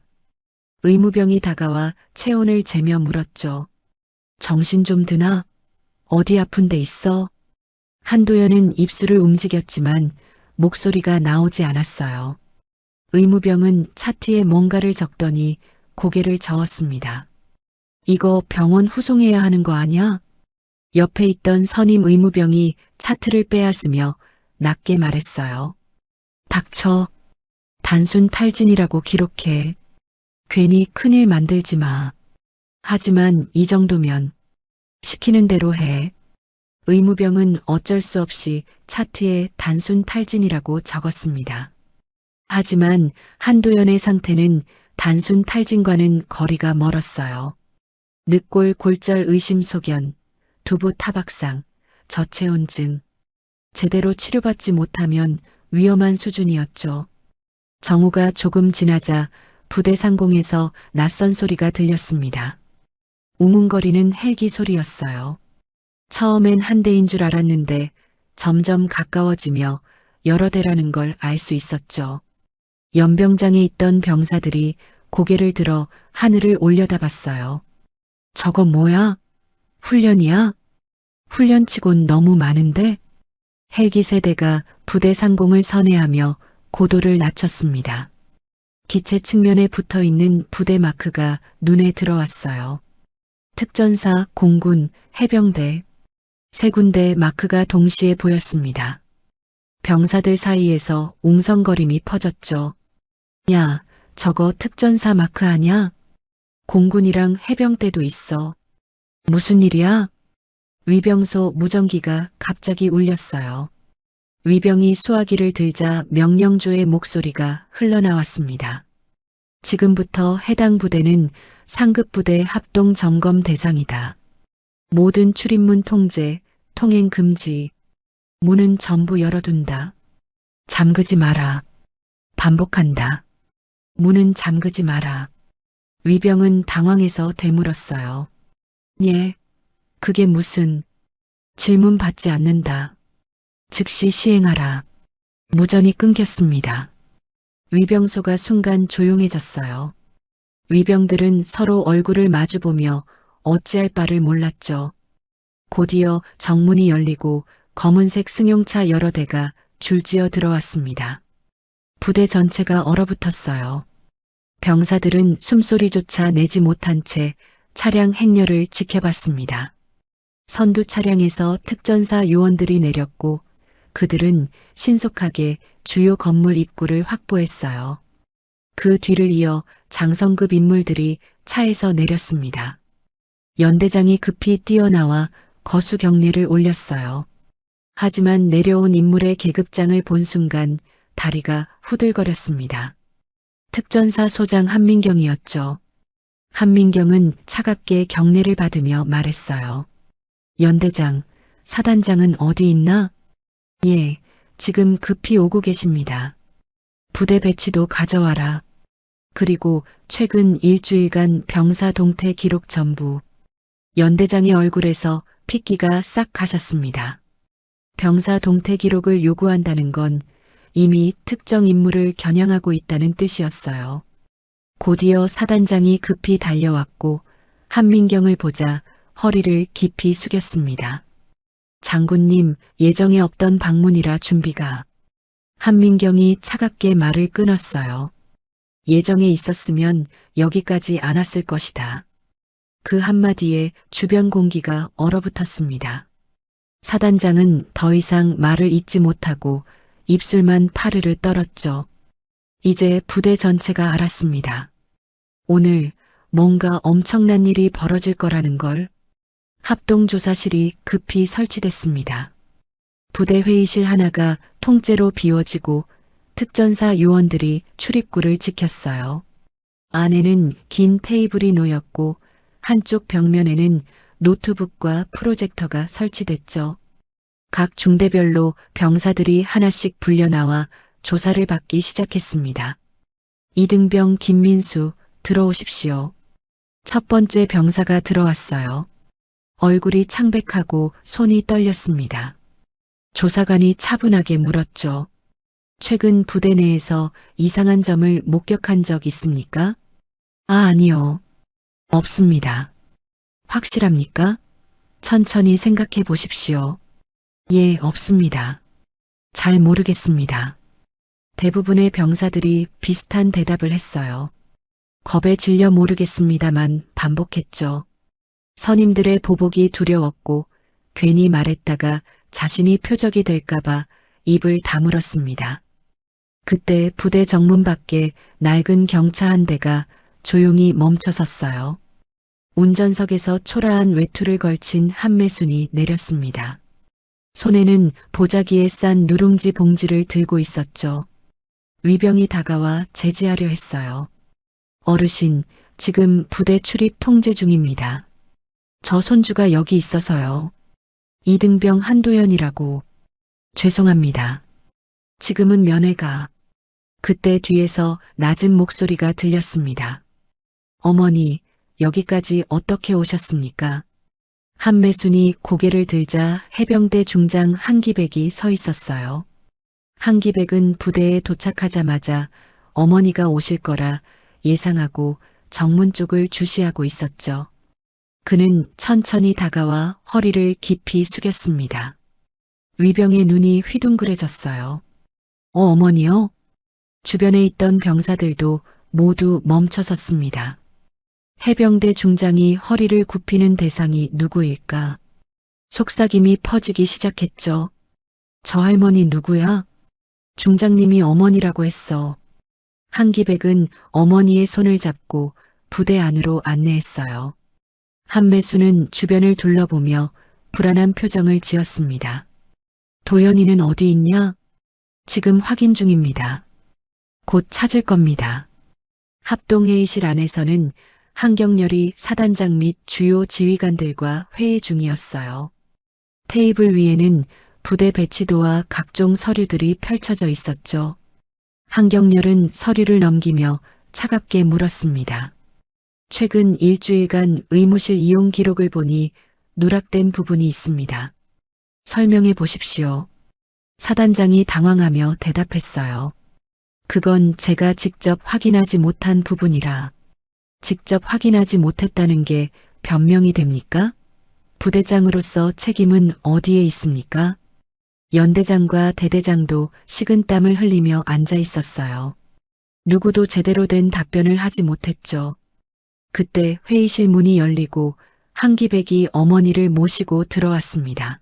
의무병이 다가와 체온을 재며 물었죠. 정신 좀 드나? 어디 아픈 데 있어? 한도연은 입술을 움직였지만 목소리가 나오지 않았어요. 의무병은 차트에 뭔가를 적더니 고개를 저었습니다. 이거 병원 후송해야 하는 거 아냐? 옆에 있던 선임 의무병이 차트를 빼앗으며 낮게 말했어요. 닥쳐. 단순 탈진이라고 기록해. 괜히 큰일 만들지 마. 하지만 이 정도면 시키는 대로 해. 의무병은 어쩔 수 없이 차트에 단순 탈진이라고 적었습니다. 하지만 한도연의 상태는 단순 탈진과는 거리가 멀었어요. 늑골 골절 의심 소견, 두부 타박상, 저체온증. 제대로 치료받지 못하면 위험한 수준이었죠. 정오가 조금 지나자 부대 상공에서 낯선 소리가 들렸습니다. 웅웅거리는 헬기 소리였어요. 처음엔 한 대인 줄 알았는데 점점 가까워지며 여러 대라는 걸 알 수 있었죠. 연병장에 있던 병사들이 고개를 들어 하늘을 올려다봤어요. 저거 뭐야? 훈련이야? 훈련치곤 너무 많은데? 헬기 세대가 부대 상공을 선회하며 고도를 낮췄습니다. 기체 측면에 붙어 있는 부대 마크가 눈에 들어왔어요. 특전사, 공군, 해병대, 세 군데 마크가 동시에 보였습니다. 병사들 사이에서 웅성거림이 퍼졌죠. 야, 저거 특전사 마크 아냐? 공군이랑 해병대도 있어. 무슨 일이야? 위병소 무전기가 갑자기 울렸어요. 위병이 수화기를 들자 명령조의 목소리가 흘러나왔습니다. 지금부터 해당 부대는 상급부대 합동 점검 대상이다. 모든 출입문 통제, 통행 금지. 문은 전부 열어둔다. 잠그지 마라. 반복한다. 문은 잠그지 마라. 위병은 당황해서 되물었어요. 예, 그게 무슨... 질문 받지 않는다. 즉시 시행하라. 무전이 끊겼습니다. 위병소가 순간 조용해졌어요. 위병들은 서로 얼굴을 마주보며 어찌할 바를 몰랐죠. 곧이어 정문이 열리고 검은색 승용차 여러 대가 줄지어 들어왔습니다. 부대 전체가 얼어붙었어요. 병사들은 숨소리조차 내지 못한 채 차량 행렬을 지켜봤습니다. 선두 차량에서 특전사 요원들이 내렸고 그들은 신속하게 주요 건물 입구를 확보했어요. 그 뒤를 이어 장성급 인물들이 차에서 내렸습니다. 연대장이 급히 뛰어나와 거수 경례를 올렸어요. 하지만 내려온 인물의 계급장을 본 순간 다리가 후들거렸습니다. 특전사 소장 한민경이었죠. 한민경은 차갑게 경례를 받으며 말했어요. 연대장, 사단장은 어디 있나? 예, 지금 급히 오고 계십니다. 부대 배치도 가져와라. 그리고 최근 일주일간 병사 동태 기록 전부. 연대장의 얼굴에서 핏기가 싹 가셨습니다. 병사 동태 기록을 요구한다는 건 이미 특정 인물을 겨냥하고 있다는 뜻이었어요. 곧이어 사단장이 급히 달려왔고 한민경을 보자 허리를 깊이 숙였습니다. 장군님, 예정에 없던 방문이라 준비가. 한민경이 차갑게 말을 끊었어요. 예정에 있었으면 여기까지 안 왔을 것이다. 그 한마디에 주변 공기가 얼어붙었습니다. 사단장은 더 이상 말을 잇지 못하고 입술만 파르르 떨었죠. 이제 부대 전체가 알았습니다. 오늘 뭔가 엄청난 일이 벌어질 거라는 걸. 합동조사실이 급히 설치됐습니다. 부대 회의실 하나가 통째로 비워지고 특전사 요원들이 출입구를 지켰어요. 안에는 긴 테이블이 놓였고 한쪽 벽면에는 노트북과 프로젝터가 설치됐죠. 각 중대별로 병사들이 하나씩 불려나와 조사를 받기 시작했습니다. 이등병 김민수, 들어오십시오. 첫 번째 병사가 들어왔어요. 얼굴이 창백하고 손이 떨렸습니다. 조사관이 차분하게 물었죠. 최근 부대 내에서 이상한 점을 목격한 적 있습니까? 아니요. 없습니다. 확실합니까? 천천히 생각해 보십시오. 예, 없습니다. 잘 모르겠습니다. 대부분의 병사들이 비슷한 대답을 했어요. 겁에 질려 모르겠습니다만 반복했죠. 선임들의 보복이 두려웠고 괜히 말했다가 자신이 표적이 될까봐 입을 다물었습니다. 그때 부대 정문 밖에 낡은 경차 한 대가 조용히 멈춰섰어요. 운전석에서 초라한 외투를 걸친 한매순이 내렸습니다. 손에는 보자기에 싼 누룽지 봉지를 들고 있었죠. 위병이 다가와 제지하려 했어요. 어르신, 지금 부대 출입 통제 중입니다. 저 손주가 여기 있어서요. 이등병 한도연이라고. 죄송합니다. 지금은 면회가. 그때 뒤에서 낮은 목소리가 들렸습니다. 어머니, 여기까지 어떻게 오셨습니까? 한매순이 고개를 들자 해병대 중장 한기백이 서 있었어요. 한기백은 부대에 도착하자마자 어머니가 오실 거라 예상하고 정문 쪽을 주시하고 있었죠. 그는 천천히 다가와 허리를 깊이 숙였습니다. 위병의 눈이 휘둥그레졌어요. 어머니요? 주변에 있던 병사들도 모두 멈춰섰습니다. 해병대 중장이 허리를 굽히는 대상이 누구일까? 속삭임이 퍼지기 시작했죠. 저 할머니 누구야? 중장님이 어머니라고 했어. 한기백은 어머니의 손을 잡고 부대 안으로 안내했어요. 한매수는 주변을 둘러보며 불안한 표정을 지었습니다. 도연이는 어디 있냐? 지금 확인 중입니다. 곧 찾을 겁니다. 합동회의실 안에서는 한경렬이 사단장 및 주요 지휘관들과 회의 중이었어요. 테이블 위에는 부대 배치도와 각종 서류들이 펼쳐져 있었죠. 한경렬은 서류를 넘기며 차갑게 물었습니다. 최근 일주일간 의무실 이용 기록을 보니 누락된 부분이 있습니다. 설명해 보십시오. 사단장이 당황하며 대답했어요. 그건 제가 직접 확인하지 못한 부분이라. 직접 확인하지 못했다는 게 변명이 됩니까? 부대장으로서 책임은 어디에 있습니까? 연대장과 대대장도 식은땀을 흘리며 앉아 있었어요. 누구도 제대로 된 답변을 하지 못했죠. 그때 회의실 문이 열리고 한기백이 어머니를 모시고 들어왔습니다.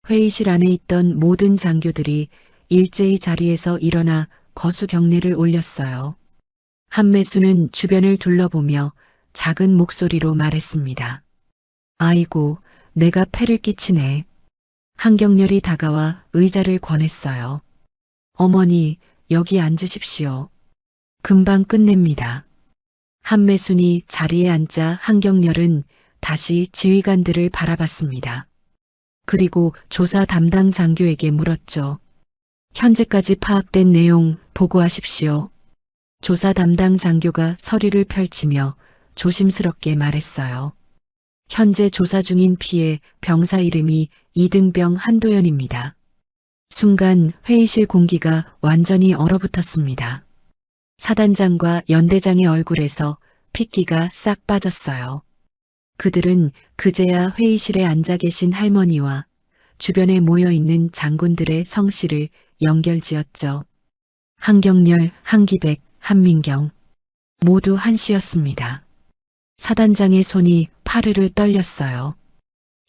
회의실 안에 있던 모든 장교들이 일제히 자리에서 일어나 거수 경례를 올렸어요. 한매수는 주변을 둘러보며 작은 목소리로 말했습니다. 아이고, 내가 폐를 끼치네. 한경렬이 다가와 의자를 권했어요. 어머니, 여기 앉으십시오. 금방 끝냅니다. 한매순이 자리에 앉자 한경렬은 다시 지휘관들을 바라봤습니다. 그리고 조사 담당 장교에게 물었죠. 현재까지 파악된 내용 보고하십시오. 조사 담당 장교가 서류를 펼치며 조심스럽게 말했어요. 현재 조사 중인 피해 병사 이름이 이등병 한도연입니다. 순간 회의실 공기가 완전히 얼어붙었습니다. 사단장과 연대장의 얼굴에서 핏기가 싹 빠졌어요. 그들은 그제야 회의실에 앉아 계신 할머니와 주변에 모여 있는 장군들의 성씨를 연결지었죠. 한경렬, 한기백, 한민경. 모두 한씨였습니다. 사단장의 손이 파르르 떨렸어요.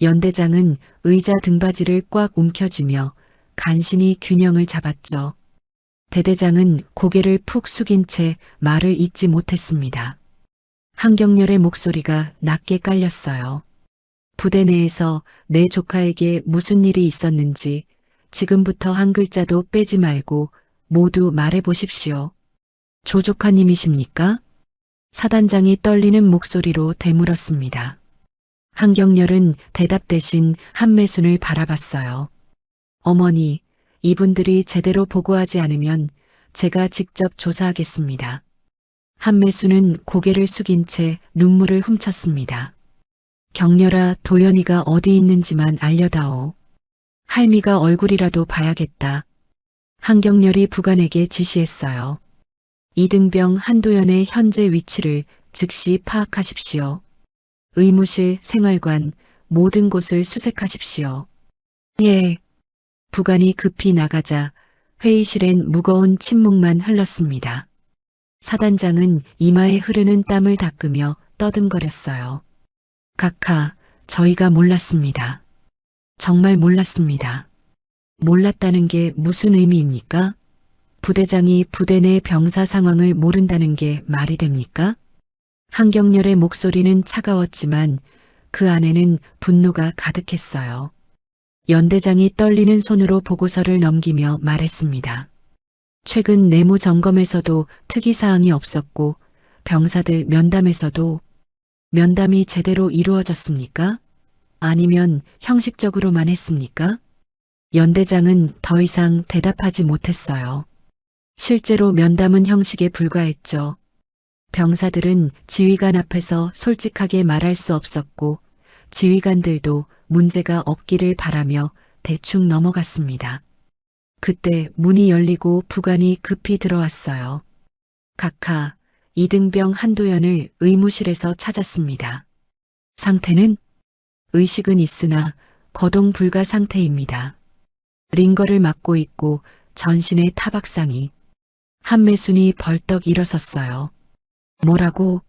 연대장은 의자 등받이를 꽉 움켜쥐며 간신히 균형을 잡았죠. 대대장은 고개를 푹 숙인 채 말을 잇지 못했습니다. 한경렬의 목소리가 낮게 깔렸어요. 부대 내에서 내 조카에게 무슨 일이 있었는지 지금부터 한 글자도 빼지 말고 모두 말해 보십시오. 조조카님이십니까? 사단장이 떨리는 목소리로 되물었습니다. 한경렬은 대답 대신 한매순을 바라봤어요. 어머니, 이분들이 제대로 보고하지 않으면 제가 직접 조사하겠습니다. 한매순은 고개를 숙인 채 눈물을 훔쳤습니다. 경렬아, 도연이가 어디 있는지만 알려다오. 할미가 얼굴이라도 봐야겠다. 한경렬이 부관에게 지시했어요. 이등병 한도연의 현재 위치를 즉시 파악하십시오. 의무실, 생활관, 모든 곳을 수색하십시오. 예. 부관이 급히 나가자 회의실엔 무거운 침묵만 흘렀습니다. 사단장은 이마에 흐르는 땀을 닦으며 떠듬거렸어요. 각하, 저희가 몰랐습니다. 정말 몰랐습니다. 몰랐다는 게 무슨 의미입니까? 부대장이 부대 내 병사 상황을 모른다는 게 말이 됩니까? 한경렬의 목소리는 차가웠지만 그 안에는 분노가 가득했어요. 연대장이 떨리는 손으로 보고서를 넘기며 말했습니다. 최근 내무 점검에서도 특이사항이 없었고 병사들 면담에서도 면담이 제대로 이루어졌습니까? 아니면 형식적으로만 했습니까? 연대장은 더 이상 대답하지 못했어요. 실제로 면담은 형식에 불과했죠. 병사들은 지휘관 앞에서 솔직하게 말할 수 없었고 지휘관들도 문제가 없기를 바라며 대충 넘어갔습니다. 그때 문이 열리고 부관이 급히 들어왔어요. 각하, 이등병 한도연을 의무실에서 찾았습니다. 상태는? 의식은 있으나 거동 불가 상태입니다. 링거를 맞고 있고 전신에 타박상이. 한매순이 벌떡 일어섰어요. 뭐라고?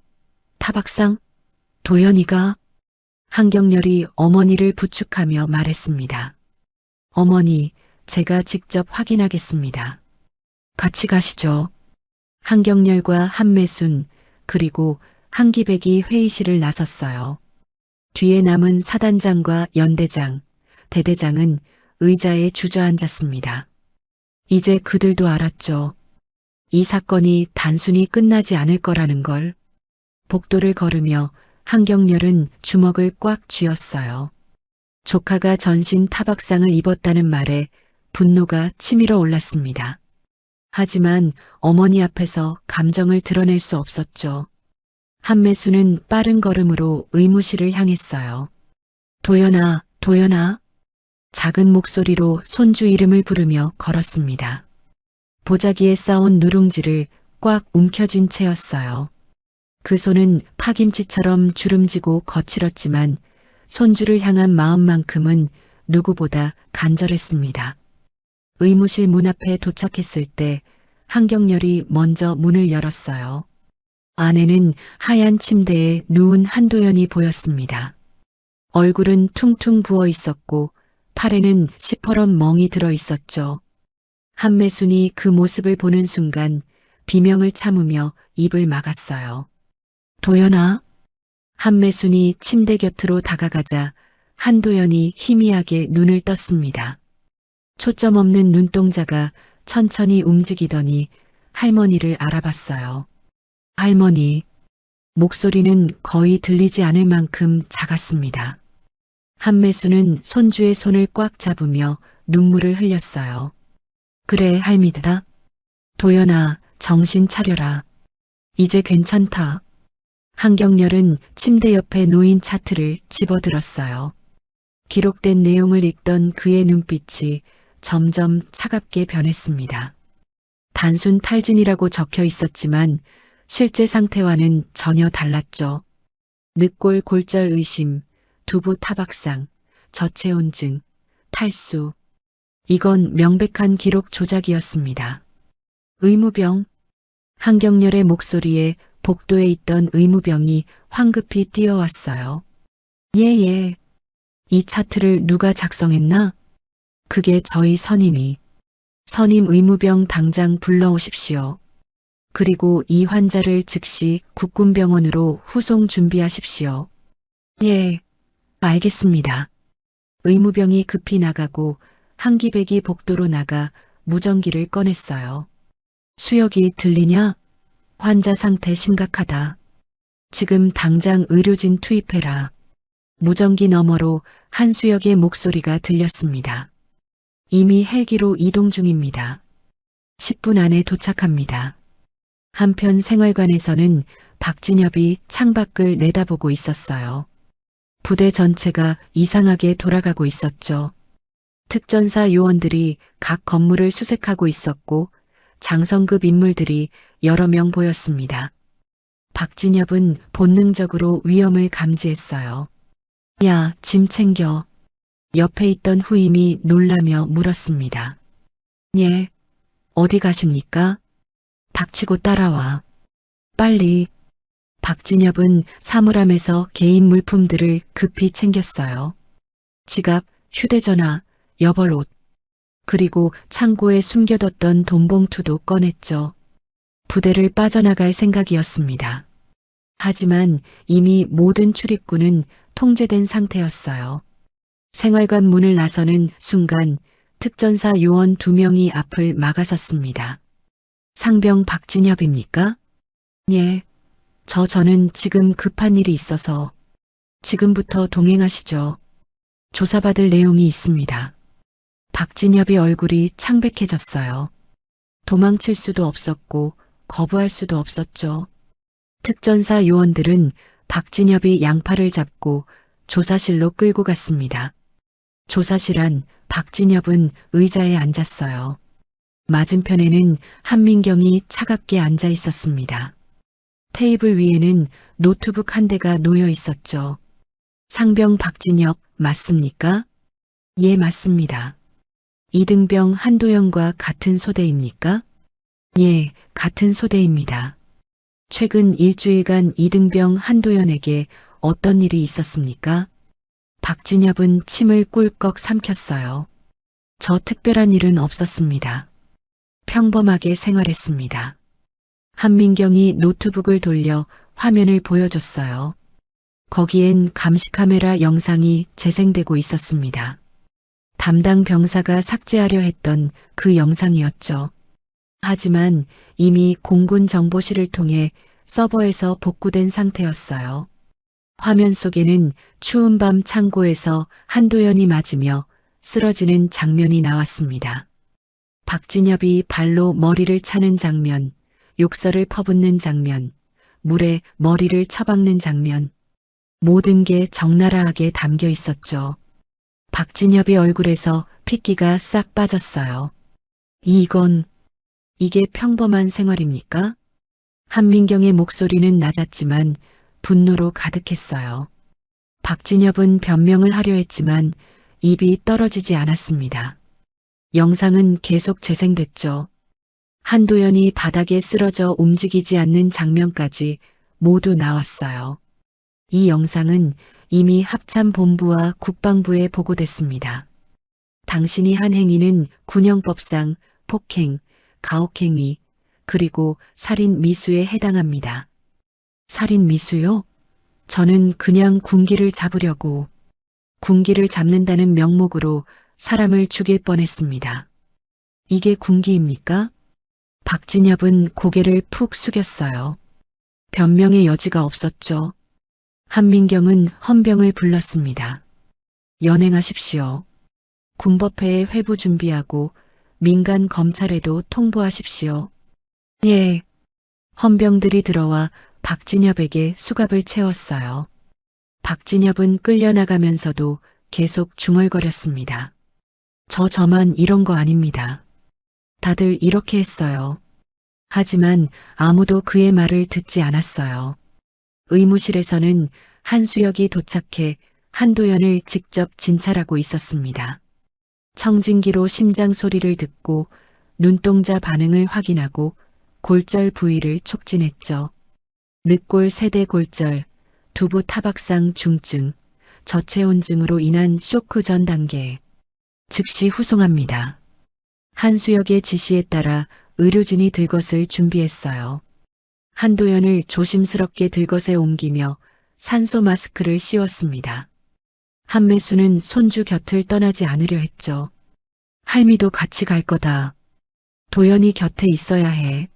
타박상? 도연이가? 한경렬이 어머니를 부축하며 말했습니다. 어머니, 제가 직접 확인하겠습니다. 같이 가시죠. 한경렬과 한매순 그리고 한기백이 회의실을 나섰어요. 뒤에 남은 사단장과 연대장, 대대장은 의자에 주저앉았습니다. 이제 그들도 알았죠. 이 사건이 단순히 끝나지 않을 거라는 걸. 복도를 걸으며 한경렬은 주먹을 꽉 쥐었어요. 조카가 전신 타박상을 입었다는 말에 분노가 치밀어 올랐습니다. 하지만 어머니 앞에서 감정을 드러낼 수 없었죠. 한매수는 빠른 걸음으로 의무실을 향했어요. 도연아, 도연아. 작은 목소리로 손주 이름을 부르며 걸었습니다. 보자기에 쌓온 누룽지를 꽉 움켜쥔 채였어요. 그 손은 파김치처럼 주름지고 거칠었지만 손주를 향한 마음만큼은 누구보다 간절했습니다. 의무실 문 앞에 도착했을 때 한경렬이 먼저 문을 열었어요. 안에는 하얀 침대에 누운 한도연이 보였습니다. 얼굴은 퉁퉁 부어 있었고 팔에는 시퍼런 멍이 들어 있었죠. 한매순이 그 모습을 보는 순간 비명을 참으며 입을 막았어요. 도연아. 한매순이 침대 곁으로 다가가자 한도연이 희미하게 눈을 떴습니다. 초점 없는 눈동자가 천천히 움직이더니 할머니를 알아봤어요. 할머니. 목소리는 거의 들리지 않을 만큼 작았습니다. 한매수는 손주의 손을 꽉 잡으며 눈물을 흘렸어요. 그래, 할미다. 도연아, 정신 차려라. 이제 괜찮다. 한경렬은 침대 옆에 놓인 차트를 집어들었어요. 기록된 내용을 읽던 그의 눈빛이 점점 차갑게 변했습니다. 단순 탈진이라고 적혀 있었지만 실제 상태와는 전혀 달랐죠. 늑골 골절 의심, 두부 타박상, 저체온증, 탈수. 이건 명백한 기록 조작이었습니다. 의무병. 한경렬의 목소리에 복도에 있던 의무병이 황급히 뛰어왔어요. 예. 이 차트를 누가 작성했나? 그게 저희 선임이. 선임 의무병 당장 불러오십시오. 그리고 이 환자를 즉시 국군병원으로 후송 준비하십시오. 예, 알겠습니다. 의무병이 급히 나가고 한기백이 복도로 나가 무전기를 꺼냈어요. 수혁이 들리냐? 환자 상태 심각하다. 지금 당장 의료진 투입해라. 무전기 너머로 한수혁의 목소리가 들렸습니다. 이미 헬기로 이동 중입니다. 10분 안에 도착합니다. 한편 생활관에서는 박진엽이 창밖을 내다보고 있었어요. 부대 전체가 이상하게 돌아가고 있었죠. 특전사 요원들이 각 건물을 수색하고 있었고 장성급 인물들이 여러 명 보였습니다. 박진엽은 본능적으로 위험을 감지했어요. 야, 짐 챙겨. 옆에 있던 후임이 놀라며 물었습니다. 예, 어디 가십니까? 닥치고 따라와. 빨리. 박진엽은 사물함에서 개인 물품들을 급히 챙겼어요. 지갑, 휴대전화, 여벌옷, 그리고 창고에 숨겨뒀던 돈봉투도 꺼냈죠. 부대를 빠져나갈 생각이었습니다. 하지만 이미 모든 출입구는 통제된 상태였어요. 생활관 문을 나서는 순간 특전사 요원 2명이 앞을 막아섰습니다. 상병 박진엽입니까? 예, 저는 지금 급한 일이 있어서 지금부터 동행하시죠. 조사받을 내용이 있습니다. 박진엽의 얼굴이 창백해졌어요. 도망칠 수도 없었고 거부할 수도 없었죠. 특전사 요원들은 박진엽이 양팔을 잡고 조사실로 끌고 갔습니다. 조사실 안 박진엽은 의자에 앉았어요. 맞은편에는 한민경이 차갑게 앉아 있었습니다. 테이블 위에는 노트북 한 대가 놓여 있었죠. 상병 박진엽 맞습니까? 예, 맞습니다. 이등병 한도연과 같은 소대입니까? 예, 같은 소대입니다. 최근 일주일간 이등병 한도연에게 어떤 일이 있었습니까? 박진엽은 침을 꿀꺽 삼켰어요. 저 특별한 일은 없었습니다. 평범하게 생활했습니다. 한민경이 노트북을 돌려 화면을 보여줬어요. 거기엔 감시카메라 영상이 재생되고 있었습니다. 담당 병사가 삭제하려 했던 그 영상이었죠. 하지만 이미 공군 정보실을 통해 서버에서 복구된 상태였어요. 화면 속에는 추운 밤 창고에서 한도연이 맞으며 쓰러지는 장면이 나왔습니다. 박진엽이 발로 머리를 차는 장면, 욕설을 퍼붓는 장면, 물에 머리를 처박는 장면, 모든 게 적나라하게 담겨 있었죠. 박진엽의 얼굴에서 핏기가 싹 빠졌어요. 이게 평범한 생활입니까? 한민경의 목소리는 낮았지만 분노로 가득했어요. 박진엽은 변명을 하려 했지만 입이 떨어지지 않았습니다. 영상은 계속 재생됐죠. 한도연이 바닥에 쓰러져 움직이지 않는 장면까지 모두 나왔어요. 이 영상은 이미 합참본부와 국방부에 보고됐습니다. 당신이 한 행위는 군형법상 폭행, 가혹행위, 그리고 살인 미수에 해당합니다. 살인 미수요? 저는 그냥 군기를 잡으려고 군기를 잡는다는 명목으로 사람을 죽일 뻔했습니다. 이게 군기입니까? 박진엽은 고개를 푹 숙였어요. 변명의 여지가 없었죠. 한민경은 헌병을 불렀습니다. 연행하십시오. 군법회에 회부 준비하고 민간 검찰에도 통보하십시오. 예. 헌병들이 들어와 박진엽에게 수갑을 채웠어요. 박진엽은 끌려나가면서도 계속 중얼거렸습니다. 저만 이런 거 아닙니다. 다들 이렇게 했어요. 하지만 아무도 그의 말을 듣지 않았어요. 의무실에서는 한수혁이 도착해 한도연을 직접 진찰하고 있었습니다. 청진기로 심장 소리를 듣고 눈동자 반응을 확인하고 골절 부위를 촉진했죠. 늑골 세대 골절, 두부 타박상 중증, 저체온증으로 인한 쇼크 전 단계. 즉시 후송합니다. 한수혁의 지시에 따라 의료진이 들것을 준비했어요. 한도연을 조심스럽게 들것에 옮기며 산소 마스크를 씌웠습니다. 한매수는 손주 곁을 떠나지 않으려 했죠. 할미도 같이 갈 거다. 도연이 곁에 있어야 해.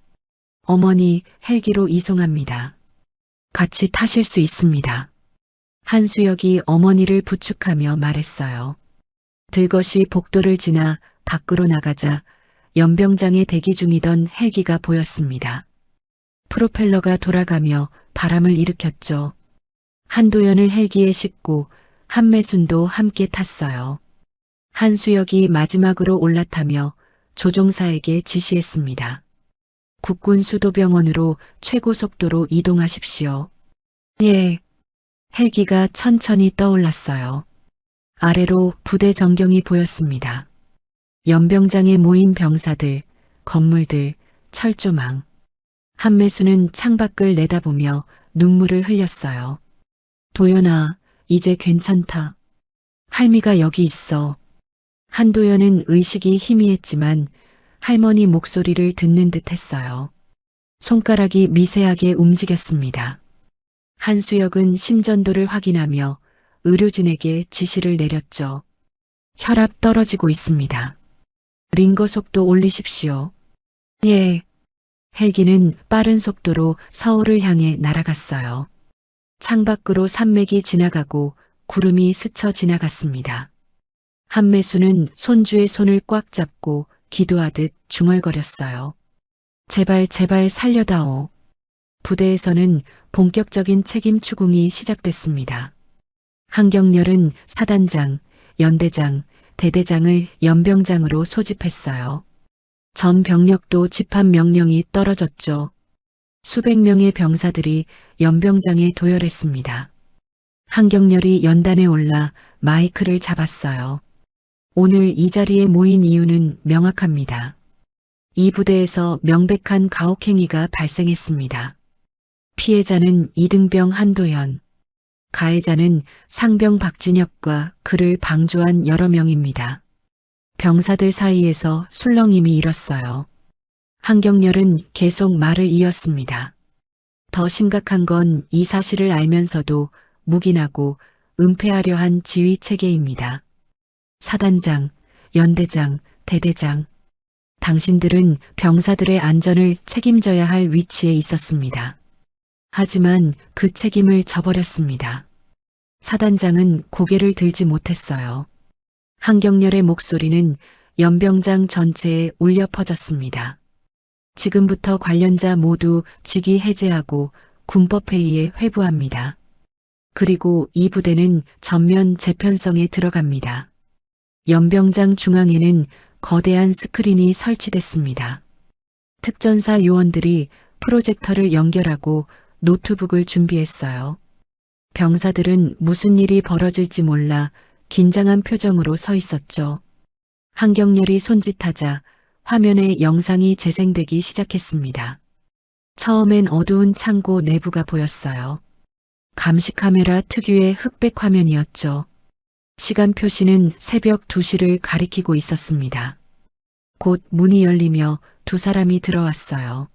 어머니 헬기로 이송합니다. 같이 타실 수 있습니다. 한수혁이 어머니를 부축하며 말했어요. 들것이 복도를 지나 밖으로 나가자 연병장에 대기 중이던 헬기가 보였습니다. 프로펠러가 돌아가며 바람을 일으켰죠. 한도연을 헬기에 싣고 한매순도 함께 탔어요. 한수혁이 마지막으로 올라타며 조종사에게 지시했습니다. 국군 수도병원으로 최고 속도로 이동하십시오. 예. 헬기가 천천히 떠올랐어요. 아래로 부대 전경이 보였습니다. 연병장에 모인 병사들, 건물들, 철조망. 한매수는 창밖을 내다보며 눈물을 흘렸어요. 도연아, 이제 괜찮다. 할미가 여기 있어. 한도연은 의식이 희미했지만 할머니 목소리를 듣는 듯 했어요. 손가락이 미세하게 움직였습니다. 한수혁은 심전도를 확인하며 의료진에게 지시를 내렸죠. 혈압 떨어지고 있습니다. 링거 속도 올리십시오. 예. 헬기는 빠른 속도로 서울을 향해 날아갔어요. 창밖으로 산맥이 지나가고 구름이 스쳐 지나갔습니다. 한매수는 손주의 손을 꽉 잡고 기도하듯 중얼거렸어요. 제발 살려다오. 부대에서는 본격적인 책임 추궁이 시작됐습니다. 한경렬은 사단장, 연대장, 대대장을 연병장으로 소집했어요. 전 병력도 집합 명령이 떨어졌죠. 수백 명의 병사들이 연병장에 도열했습니다. 한경렬이 연단에 올라 마이크를 잡았어요. 오늘 이 자리에 모인 이유는 명확합니다. 이 부대에서 명백한 가혹행위가 발생했습니다. 피해자는 이등병 한도연, 가해자는 상병 박진엽과 그를 방조한 여러 명입니다. 병사들 사이에서 술렁임이 일었어요. 한경렬은 계속 말을 이었습니다. 더 심각한 건 이 사실을 알면서도 묵인하고 은폐하려 한 지휘 체계입니다. 사단장, 연대장, 대대장. 당신들은 병사들의 안전을 책임져야 할 위치에 있었습니다. 하지만 그 책임을 져버렸습니다. 사단장은 고개를 들지 못했어요. 한경렬의 목소리는 연병장 전체에 울려 퍼졌습니다. 지금부터 관련자 모두 직위 해제하고 군법회의에 회부합니다. 그리고 이 부대는 전면 재편성에 들어갑니다. 연병장 중앙에는 거대한 스크린이 설치됐습니다. 특전사 요원들이 프로젝터를 연결하고 노트북을 준비했어요. 병사들은 무슨 일이 벌어질지 몰라 긴장한 표정으로 서 있었죠. 한경렬이 손짓하자 화면에 영상이 재생되기 시작했습니다. 처음엔 어두운 창고 내부가 보였어요. 감시 카메라 특유의 흑백 화면이었죠. 시간 표시는 새벽 2시를 가리키고 있었습니다. 곧 문이 열리며 두 사람이 들어왔어요.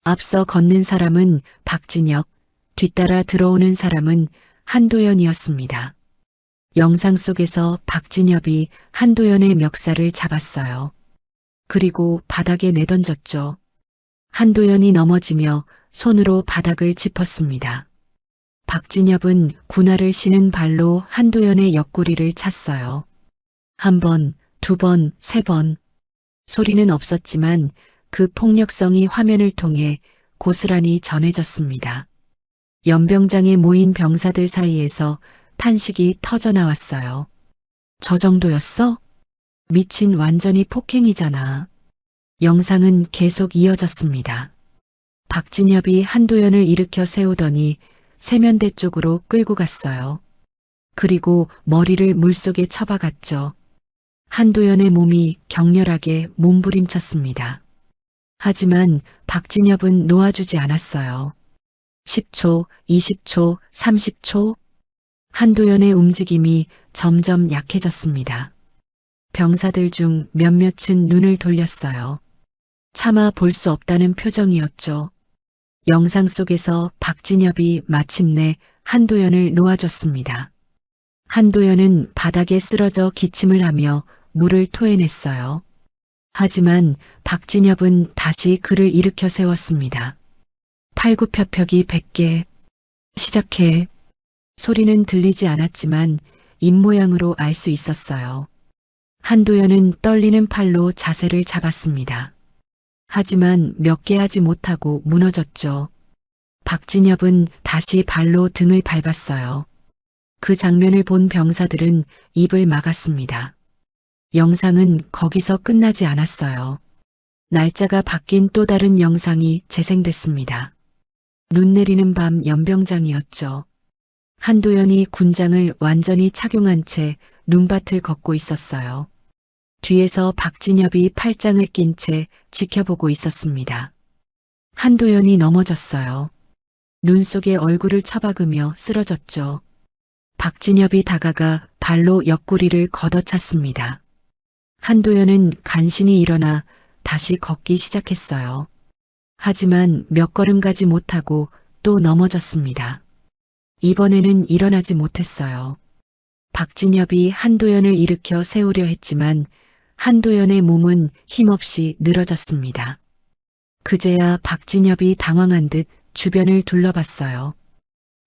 앞서 걷는 사람은 박진혁, 뒤따라 들어오는 사람은 한도연이었습니다. 영상 속에서 박진엽이 한도연의 멱살을 잡았어요. 그리고 바닥에 내던졌죠. 한도연이 넘어지며 손으로 바닥을 짚었습니다. 박진엽은 군화를 신은 발로 한도연의 옆구리를 찼어요. 한 번, 두 번, 세 번. 소리는 없었지만 그 폭력성이 화면을 통해 고스란히 전해졌습니다. 연병장에 모인 병사들 사이에서 탄식이 터져나왔어요. 저 정도였어? 미친 완전히 폭행이잖아. 영상은 계속 이어졌습니다. 박진엽이 한도연을 일으켜 세우더니 세면대 쪽으로 끌고 갔어요. 그리고 머리를 물속에 쳐박았죠. 한도연의 몸이 격렬하게 몸부림쳤습니다. 하지만 박진엽은 놓아주지 않았어요. 10초, 20초, 30초. 한도연의 움직임이 점점 약해졌습니다. 병사들 중 몇몇은 눈을 돌렸어요. 차마 볼 수 없다는 표정이었죠. 영상 속에서 박진엽이 마침내 한도연을 놓아줬습니다. 한도연은 바닥에 쓰러져 기침을 하며 물을 토해냈어요. 하지만 박진엽은 다시 그를 일으켜 세웠습니다. 팔굽혀펴기 100개. 시작해. 소리는 들리지 않았지만 입모양으로 알 수 있었어요. 한도연은 떨리는 팔로 자세를 잡았습니다. 하지만 몇 개 하지 못하고 무너졌죠. 박진엽은 다시 발로 등을 밟았어요. 그 장면을 본 병사들은 입을 막았습니다. 영상은 거기서 끝나지 않았어요. 날짜가 바뀐 또 다른 영상이 재생됐습니다. 눈 내리는 밤 연병장이었죠. 한도연이 군장을 완전히 착용한 채 눈밭을 걷고 있었어요. 뒤에서 박진엽이 팔짱을 낀 채 지켜보고 있었습니다. 한도연이 넘어졌어요. 눈 속에 얼굴을 처박으며 쓰러졌죠. 박진엽이 다가가 발로 옆구리를 걷어찼습니다. 한도연은 간신히 일어나 다시 걷기 시작했어요. 하지만 몇 걸음 가지 못하고 또 넘어졌습니다. 이번에는 일어나지 못했어요. 박진엽이 한도연을 일으켜 세우려 했지만 한도연의 몸은 힘없이 늘어졌습니다. 그제야 박진엽이 당황한 듯 주변을 둘러봤어요.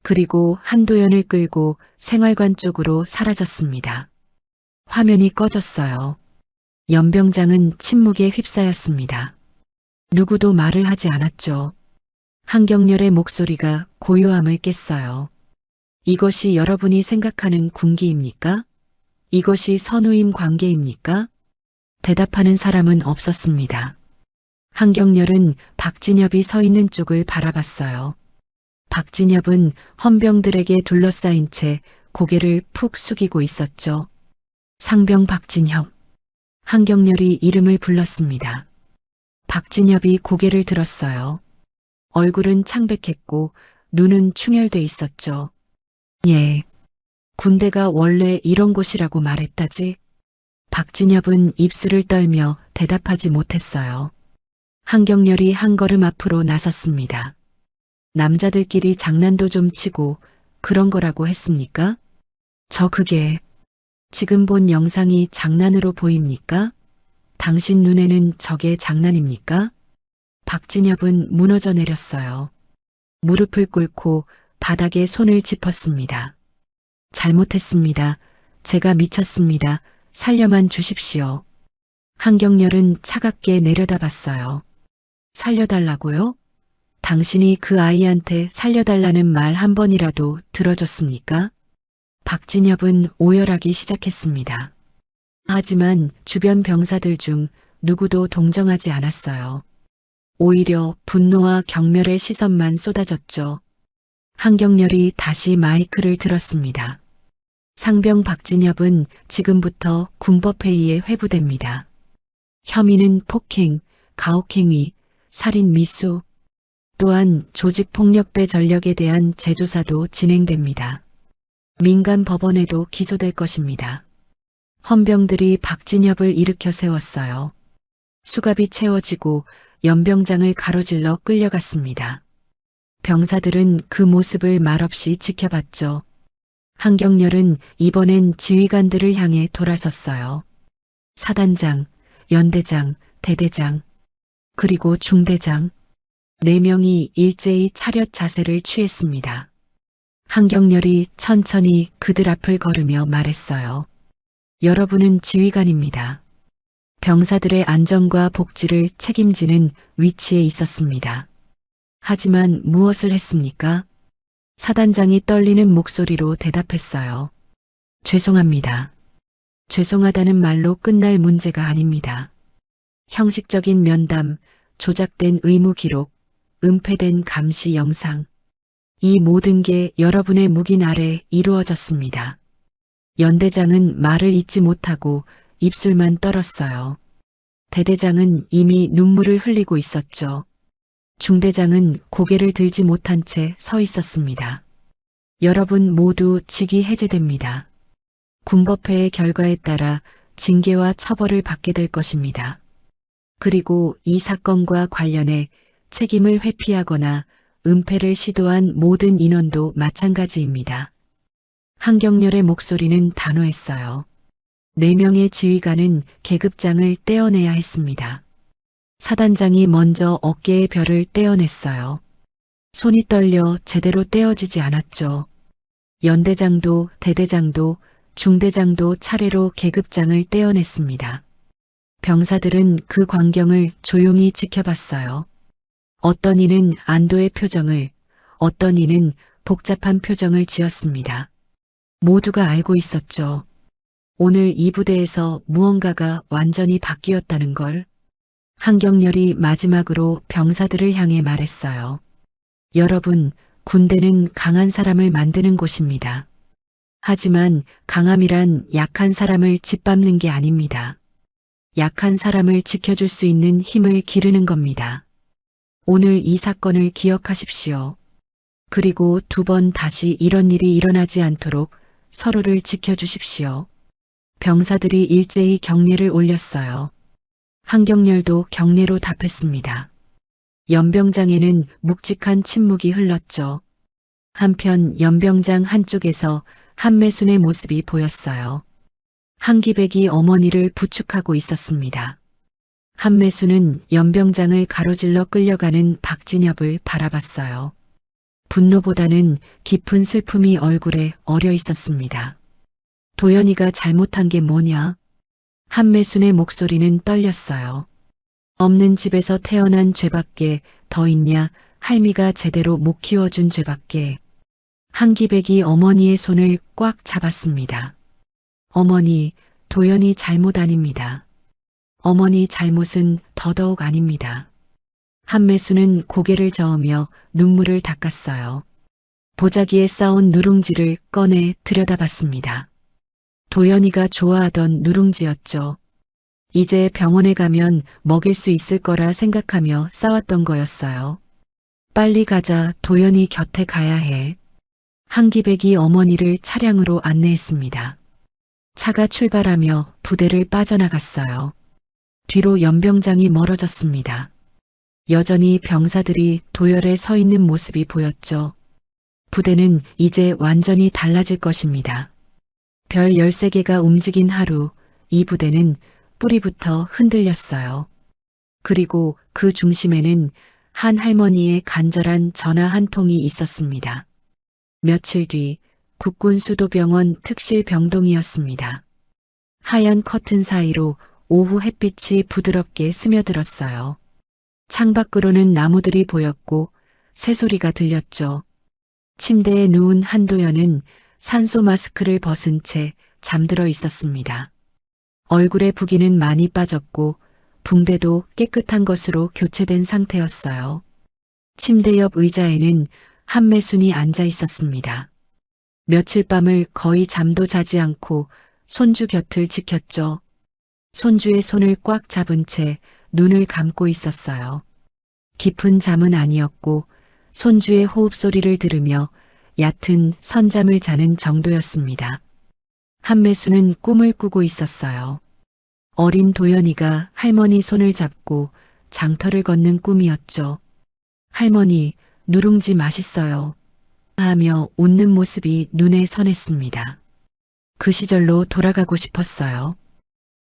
그리고 한도연을 끌고 생활관 쪽으로 사라졌습니다. 화면이 꺼졌어요. 연병장은 침묵에 휩싸였습니다. 누구도 말을 하지 않았죠. 한경렬의 목소리가 고요함을 깼어요. 이것이 여러분이 생각하는 군기입니까? 이것이 선우임 관계입니까? 대답하는 사람은 없었습니다. 한경렬은 박진엽이 서 있는 쪽을 바라봤어요. 박진엽은 헌병들에게 둘러싸인 채 고개를 푹 숙이고 있었죠. 상병 박진엽. 한경렬이 이름을 불렀습니다. 박진엽이 고개를 들었어요. 얼굴은 창백했고 눈은 충혈돼 있었죠. 예. 군대가 원래 이런 곳이라고 말했다지. 박진엽은 입술을 떨며 대답하지 못했어요. 한경렬이 한 걸음 앞으로 나섰습니다. 남자들끼리 장난도 좀 치고 그런 거라고 했습니까? 그게 지금 본 영상이 장난으로 보입니까? 당신 눈에는 저게 장난입니까? 박진엽은 무너져 내렸어요. 무릎을 꿇고 바닥에 손을 짚었습니다. 잘못했습니다. 제가 미쳤습니다. 살려만 주십시오. 한경렬은 차갑게 내려다봤어요. 살려달라고요? 당신이 그 아이한테 살려달라는 말 한 번이라도 들어줬습니까? 박진엽은 오열하기 시작했습니다. 하지만 주변 병사들 중 누구도 동정하지 않았어요. 오히려 분노와 경멸의 시선만 쏟아졌죠. 한경렬이 다시 마이크를 들었습니다. 상병 박진엽은 지금부터 군법회의에 회부됩니다. 혐의는 폭행, 가혹행위, 살인 미수, 또한 조직폭력배 전력에 대한 재조사도 진행됩니다. 민간 법원에도 기소될 것입니다. 헌병들이 박진엽을 일으켜 세웠어요. 수갑이 채워지고 연병장을 가로질러 끌려갔습니다. 병사들은 그 모습을 말없이 지켜봤죠. 한경렬은 이번엔 지휘관들을 향해 돌아섰어요. 사단장, 연대장, 대대장, 그리고 중대장. 네 명이 일제히 차렷 자세를 취했습니다. 한경렬이 천천히 그들 앞을 걸으며 말했어요. 여러분은 지휘관입니다. 병사들의 안전과 복지를 책임지는 위치에 있었습니다. 하지만 무엇을 했습니까? 사단장이 떨리는 목소리로 대답했어요. 죄송합니다. 죄송하다는 말로 끝날 문제가 아닙니다. 형식적인 면담, 조작된 의무 기록, 은폐된 감시 영상. 이 모든 게 여러분의 묵인 아래 이루어졌습니다. 연대장은 말을 잇지 못하고 입술만 떨었어요. 대대장은 이미 눈물을 흘리고 있었죠. 중대장은 고개를 들지 못한 채 서 있었습니다. 여러분 모두 직위 해제됩니다. 군법회의 결과에 따라 징계와 처벌을 받게 될 것입니다. 그리고 이 사건과 관련해 책임을 회피하거나 은폐를 시도한 모든 인원도 마찬가지입니다. 한경렬의 목소리는 단호했어요. 4명의 지휘관은 계급장을 떼어내야 했습니다. 사단장이 먼저 어깨의 별을 떼어냈어요. 손이 떨려 제대로 떼어지지 않았죠. 연대장도 대대장도 중대장도 차례로 계급장을 떼어냈습니다. 병사들은 그 광경을 조용히 지켜봤어요. 어떤 이는 안도의 표정을, 어떤 이는 복잡한 표정을 지었습니다. 모두가 알고 있었죠. 오늘 이 부대에서 무언가가 완전히 바뀌었다는 걸. 한경렬이 마지막으로 병사들을 향해 말했어요. 여러분, 군대는 강한 사람을 만드는 곳입니다. 하지만 강함이란 약한 사람을 짓밟는 게 아닙니다. 약한 사람을 지켜줄 수 있는 힘을 기르는 겁니다. 오늘 이 사건을 기억하십시오. 그리고 2번 다시 이런 일이 일어나지 않도록 서로를 지켜주십시오. 병사들이 일제히 경례를 올렸어요. 한경렬도 경례로 답했습니다. 연병장에는 묵직한 침묵이 흘렀죠. 한편 연병장 한쪽에서 한매순의 모습이 보였어요. 한기백이 어머니를 부축하고 있었습니다. 한매순은 연병장을 가로질러 끌려가는 박진엽을 바라봤어요. 분노보다는 깊은 슬픔이 얼굴에 어려 있었습니다. 도연이가 잘못한 게 뭐냐? 한매순의 목소리는 떨렸어요. 없는 집에서 태어난 죄밖에 더 있냐? 할미가 제대로 못 키워준 죄밖에. 한기백이 어머니의 손을 꽉 잡았습니다. 어머니, 도연이 잘못 아닙니다. 어머니 잘못은 더더욱 아닙니다. 한매수는 고개를 저으며 눈물을 닦았어요. 보자기에 쌓은 누룽지를 꺼내 들여다봤습니다. 도연이가 좋아하던 누룽지였죠. 이제 병원에 가면 먹일 수 있을 거라 생각하며 싸웠던 거였어요. 빨리 가자, 도연이 곁에 가야 해. 한기백이 어머니를 차량으로 안내했습니다. 차가 출발하며 부대를 빠져나갔어요. 뒤로 연병장이 멀어졌습니다. 여전히 병사들이 도열에 서 있는 모습이 보였죠. 부대는 이제 완전히 달라질 것입니다. 별 13개가 움직인 하루, 이 부대는 뿌리부터 흔들렸어요. 그리고 그 중심에는 한 할머니의 간절한 전화 한 통이 있었습니다. 며칠 뒤 국군수도병원 특실병동이었습니다. 하얀 커튼 사이로 오후 햇빛이 부드럽게 스며들었어요. 창밖으로는 나무들이 보였고 새소리가 들렸죠. 침대에 누운 한도연은 산소 마스크를 벗은 채 잠들어 있었습니다. 얼굴에 부기는 많이 빠졌고 붕대도 깨끗한 것으로 교체된 상태였어요. 침대 옆 의자에는 한매순이 앉아 있었습니다. 며칠 밤을 거의 잠도 자지 않고 손주 곁을 지켰죠. 손주의 손을 꽉 잡은 채 눈을 감고 있었어요. 깊은 잠은 아니었고 손주의 호흡 소리를 들으며 얕은 선잠을 자는 정도였습니다. 한매수는 꿈을 꾸고 있었어요. 어린 도연이가 할머니 손을 잡고 장터를 걷는 꿈이었죠. 할머니, 누룽지 맛있어요. 하며 웃는 모습이 눈에 선했습니다. 그 시절로 돌아가고 싶었어요.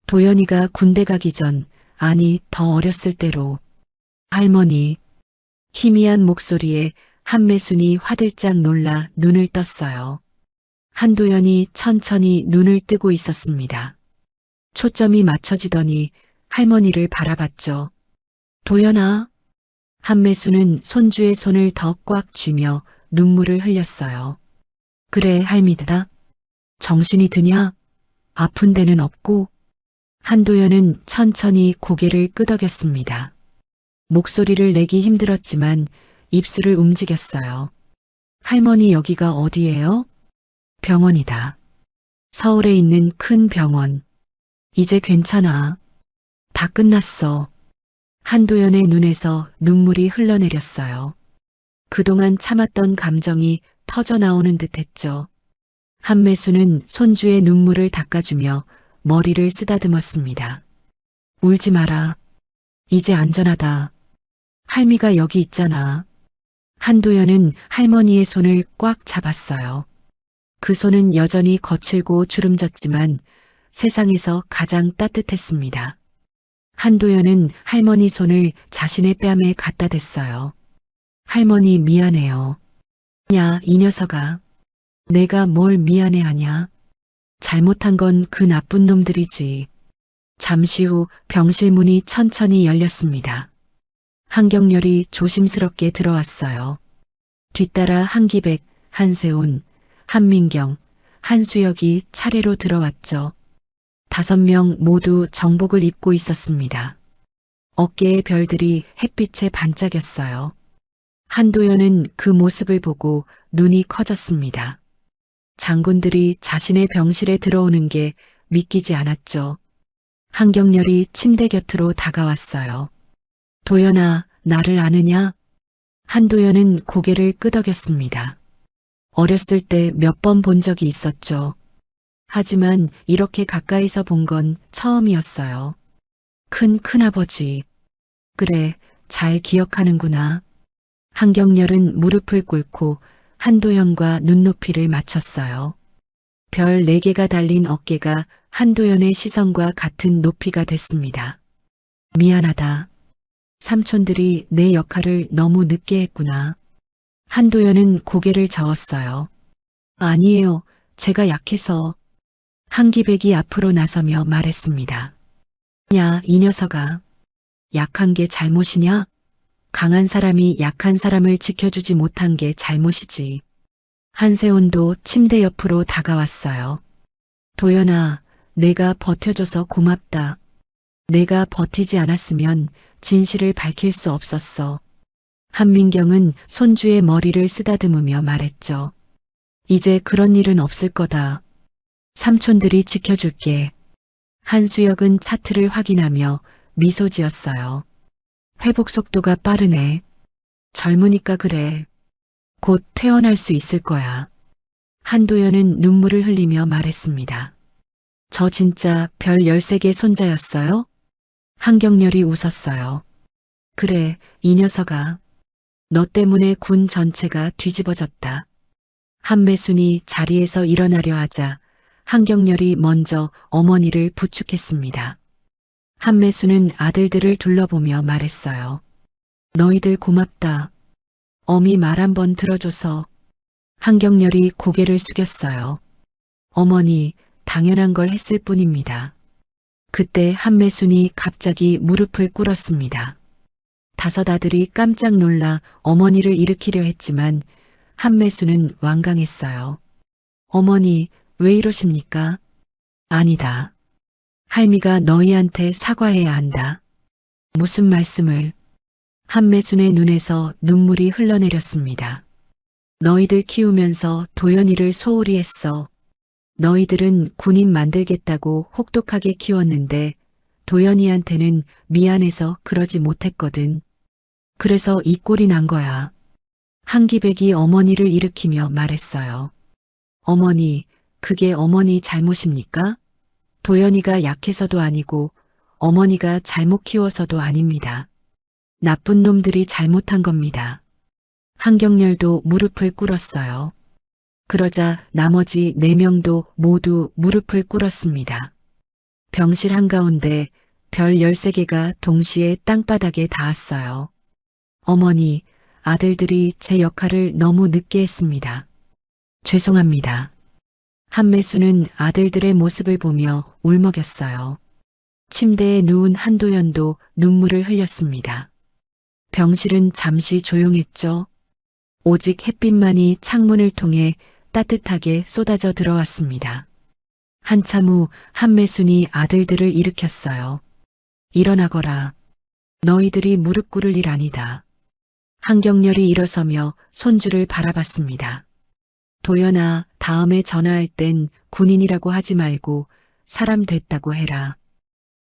도연이가 군대 가기 전, 아니 더 어렸을 때로. 할머니, 희미한 목소리에 한매순이 화들짝 놀라 눈을 떴어요. 한도연이 천천히 눈을 뜨고 있었습니다. 초점이 맞춰지더니 할머니를 바라봤죠. 도연아. 한매수는 손주의 손을 더 꽉 쥐며 눈물을 흘렸어요. 그래, 할미다. 정신이 드냐? 아픈 데는 없고? 한도연은 천천히 고개를 끄덕였습니다. 목소리를 내기 힘들었지만 입술을 움직였어요. 할머니, 여기가 어디예요? 병원이다. 서울에 있는 큰 병원. 이제 괜찮아. 다 끝났어. 한도연의 눈에서 눈물이 흘러내렸어요. 그동안 참았던 감정이 터져 나오는 듯 했죠. 한매수는 손주의 눈물을 닦아주며 머리를 쓰다듬었습니다. 울지 마라. 이제 안전하다. 할미가 여기 있잖아. 한도연은 할머니의 손을 꽉 잡았어요. 그 손은 여전히 거칠고 주름졌지만 세상에서 가장 따뜻했습니다. 한도연은 할머니 손을 자신의 뺨에 갖다 댔어요. 할머니, 미안해요. 야, 이 녀석아. 내가 뭘 미안해하냐. 잘못한 건 그 나쁜 놈들이지. 잠시 후 병실 문이 천천히 열렸습니다. 한경렬이 조심스럽게 들어왔어요. 뒤따라 한기백, 한세온, 한민경, 한수혁이 차례로 들어왔죠. 5명 모두 정복을 입고 있었습니다. 어깨의 별들이 햇빛에 반짝였어요. 한도연은 그 모습을 보고 눈이 커졌습니다. 장군들이 자신의 병실에 들어오는 게 믿기지 않았죠. 한경렬이 침대 곁으로 다가왔어요. 도연아, 나를 아느냐? 한도연은 고개를 끄덕였습니다. 어렸을 때 몇 번 본 적이 있었죠. 하지만 이렇게 가까이서 본 건 처음이었어요. 큰아버지. 그래, 잘 기억하는구나. 한경렬은 무릎을 꿇고 한도연과 눈높이를 맞췄어요. 별 4개가 달린 어깨가 한도연의 시선과 같은 높이가 됐습니다. 미안하다. 삼촌들이 내 역할을 너무 늦게 했구나. 한도연은 고개를 저었어요. 아니에요. 제가 약해서. 한기백이 앞으로 나서며 말했습니다. 야, 이 녀석아. 약한 게 잘못이냐? 강한 사람이 약한 사람을 지켜주지 못한 게 잘못이지. 한세온도 침대 옆으로 다가왔어요. 도연아, 내가 버텨줘서 고맙다. 내가 버티지 않았으면 진실을 밝힐 수 없었어. 한민경은 손주의 머리를 쓰다듬으며 말했죠. 이제 그런 일은 없을 거다. 삼촌들이 지켜줄게. 한수혁은 차트를 확인하며 미소 지었어요. 회복 속도가 빠르네. 젊으니까 그래. 곧 퇴원할 수 있을 거야. 한도연은 눈물을 흘리며 말했습니다. 저 진짜 별 13개 손자였어요? 한경렬이 웃었어요. 그래, 이 녀석아. 너 때문에 군 전체가 뒤집어졌다. 한매순이 자리에서 일어나려 하자 한경렬이 먼저 어머니를 부축했습니다. 한매순은 아들들을 둘러보며 말했어요. 너희들 고맙다. 어미 말 한번 들어줘서. 한경렬이 고개를 숙였어요. 어머니, 당연한 걸 했을 뿐입니다. 그때 한매순이 갑자기 무릎을 꿇었습니다. 5 아들이 깜짝 놀라 어머니를 일으키려 했지만 한매순은 완강했어요. 어머니, 왜 이러십니까? 아니다. 할미가 너희한테 사과해야 한다. 무슨 말씀을? 한매순의 눈에서 눈물이 흘러내렸습니다. 너희들 키우면서 도연이를 소홀히 했어. 너희들은 군인 만들겠다고 혹독하게 키웠는데 도연이한테는 미안해서 그러지 못했거든. 그래서 이 꼴이 난 거야. 한기백이 어머니를 일으키며 말했어요. 어머니, 그게 어머니 잘못입니까? 도연이가 약해서도 아니고 어머니가 잘못 키워서도 아닙니다. 나쁜 놈들이 잘못한 겁니다. 한경렬도 무릎을 꿇었어요. 그러자 나머지 4명도 모두 무릎을 꿇었습니다. 병실 한가운데 별 13개가 동시에 땅바닥에 닿았어요. 어머니, 아들들이 제 역할을 너무 늦게 했습니다. 죄송합니다. 한매수는 아들들의 모습을 보며 울먹였어요. 침대에 누운 한도연도 눈물을 흘렸습니다. 병실은 잠시 조용했죠. 오직 햇빛만이 창문을 통해 따뜻하게 쏟아져 들어왔습니다. 한참 후 한매순이 아들들을 일으켰어요. 일어나거라. 너희들이 무릎 꿇을 일 아니다. 한경렬이 일어서며 손주를 바라봤습니다. 도연아, 다음에 전화할 땐 군인이라고 하지 말고 사람 됐다고 해라.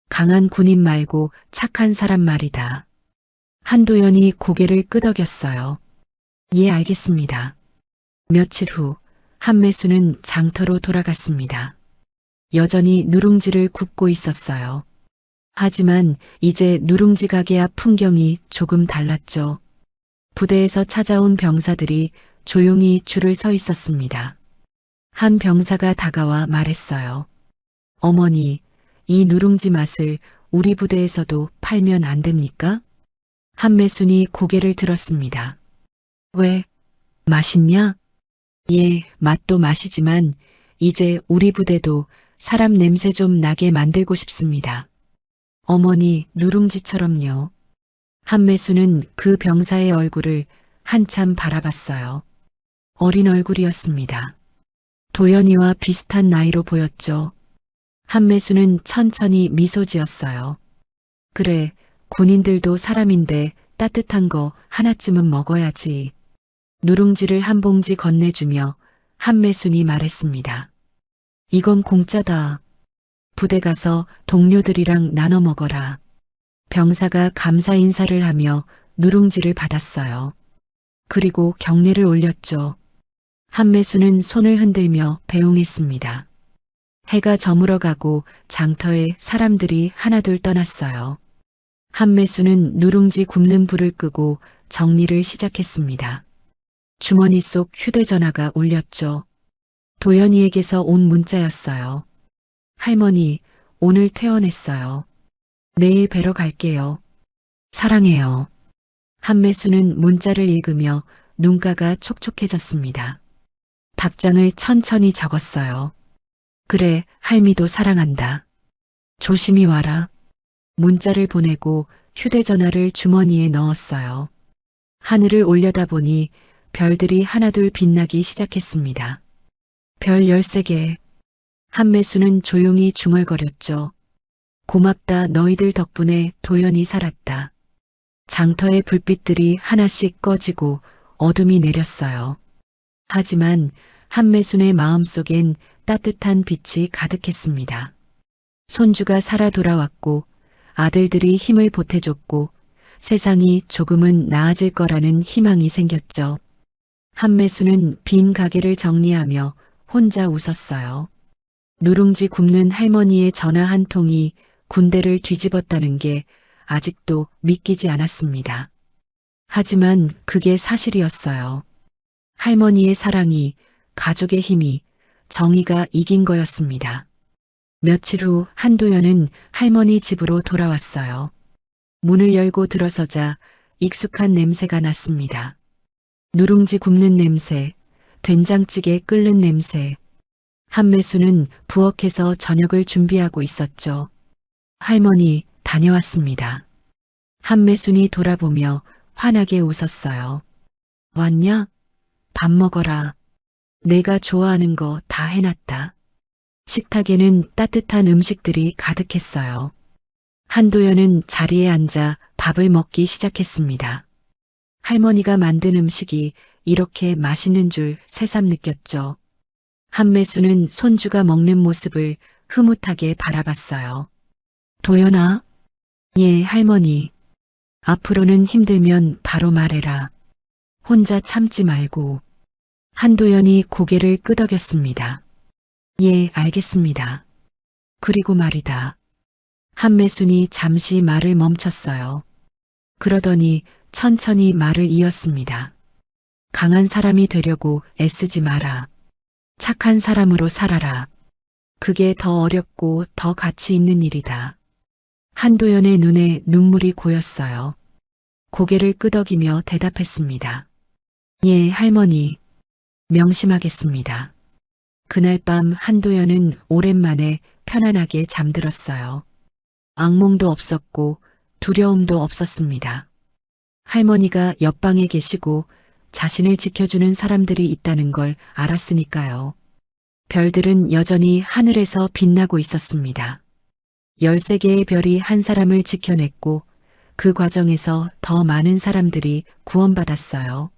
강한 군인 말고 착한 사람 말이다. 한도연이 고개를 끄덕였어요. 예, 알겠습니다. 며칠 후 한매수는 장터로 돌아갔습니다. 여전히 누룽지를 굽고 있었어요. 하지만 이제 누룽지 가게 앞 풍경이 조금 달랐죠. 부대에서 찾아온 병사들이 조용히 줄을 서 있었습니다. 한 병사가 다가와 말했어요. 어머니, 이 누룽지 맛을 우리 부대에서도 팔면 안 됩니까? 한매순이 고개를 들었습니다. 왜? 맛있냐? 예, 맛도 맛이지만 이제 우리 부대도 사람 냄새 좀 나게 만들고 싶습니다. 어머니, 누룽지처럼요. 한매수는 그 병사의 얼굴을 한참 바라봤어요. 어린 얼굴이었습니다. 도연이와 비슷한 나이로 보였죠. 한매수는 천천히 미소 지었어요. 그래, 군인들도 사람인데 따뜻한 거 하나쯤은 먹어야지. 누룽지를 한 봉지 건네주며 한매순이 말했습니다. 이건 공짜다. 부대 가서 동료들이랑 나눠 먹어라. 병사가 감사 인사를 하며 누룽지를 받았어요. 그리고 경례를 올렸죠. 한매수는 손을 흔들며 배웅했습니다. 해가 저물어가고 장터에 사람들이 하나둘 떠났어요. 한매수는 누룽지 굽는 불을 끄고 정리를 시작했습니다. 주머니 속 휴대전화가 울렸죠. 도연이에게서 온 문자였어요. 할머니, 오늘 퇴원했어요. 내일 뵈러 갈게요. 사랑해요. 한매수는 문자를 읽으며 눈가가 촉촉해졌습니다. 답장을 천천히 적었어요. 그래, 할미도 사랑한다. 조심히 와라. 문자를 보내고 휴대전화를 주머니에 넣었어요. 하늘을 올려다보니 별들이 하나둘 빛나기 시작했습니다. 별 13개. 한매수는 조용히 중얼거렸죠. 고맙다, 너희들 덕분에 도연이 살았다. 장터의 불빛들이 하나씩 꺼지고 어둠이 내렸어요. 하지만 한매순의 마음속엔 따뜻한 빛이 가득했습니다. 손주가 살아 돌아왔고 아들들이 힘을 보태줬고 세상이 조금은 나아질 거라는 희망이 생겼죠. 한매수는 빈 가게를 정리하며 혼자 웃었어요. 누룽지 굽는 할머니의 전화 한 통이 군대를 뒤집었다는 게 아직도 믿기지 않았습니다. 하지만 그게 사실이었어요. 할머니의 사랑이, 가족의 힘이, 정의가 이긴 거였습니다. 며칠 후 한도연은 할머니 집으로 돌아왔어요. 문을 열고 들어서자 익숙한 냄새가 났습니다. 누룽지 굽는 냄새, 된장찌개 끓는 냄새. 한매수는 부엌에서 저녁을 준비하고 있었죠. 할머니, 다녀왔습니다. 한매순이 돌아보며 환하게 웃었어요. 왔냐? 밥 먹어라. 내가 좋아하는 거 다 해놨다. 식탁에는 따뜻한 음식들이 가득했어요. 한도연은 자리에 앉아 밥을 먹기 시작했습니다. 할머니가 만든 음식이 이렇게 맛있는 줄 새삼 느꼈죠. 한매수는 손주가 먹는 모습을 흐뭇하게 바라봤어요. 도연아? 예, 할머니. 앞으로는 힘들면 바로 말해라. 혼자 참지 말고. 한도연이 고개를 끄덕였습니다. 예, 알겠습니다. 그리고 말이다. 한매순이 잠시 말을 멈췄어요. 그러더니 천천히 말을 이었습니다. 강한 사람이 되려고 애쓰지 마라. 착한 사람으로 살아라. 그게 더 어렵고 더 가치 있는 일이다. 한도연의 눈에 눈물이 고였어요. 고개를 끄덕이며 대답했습니다. 예, 할머니. 명심하겠습니다. 그날 밤 한도연은 오랜만에 편안하게 잠들었어요. 악몽도 없었고 두려움도 없었습니다. 할머니가 옆방에 계시고 자신을 지켜주는 사람들이 있다는 걸 알았으니까요. 별들은 여전히 하늘에서 빛나고 있었습니다. 13개의 별이 한 사람을 지켜냈고 그 과정에서 더 많은 사람들이 구원받았어요.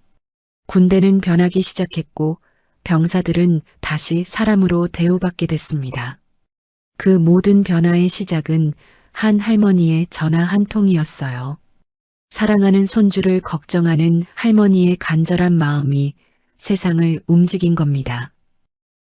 군대는 변하기 시작했고 병사들은 다시 사람으로 대우받게 됐습니다. 그 모든 변화의 시작은 한 할머니의 전화 한 통이었어요. 사랑하는 손주를 걱정하는 할머니의 간절한 마음이 세상을 움직인 겁니다.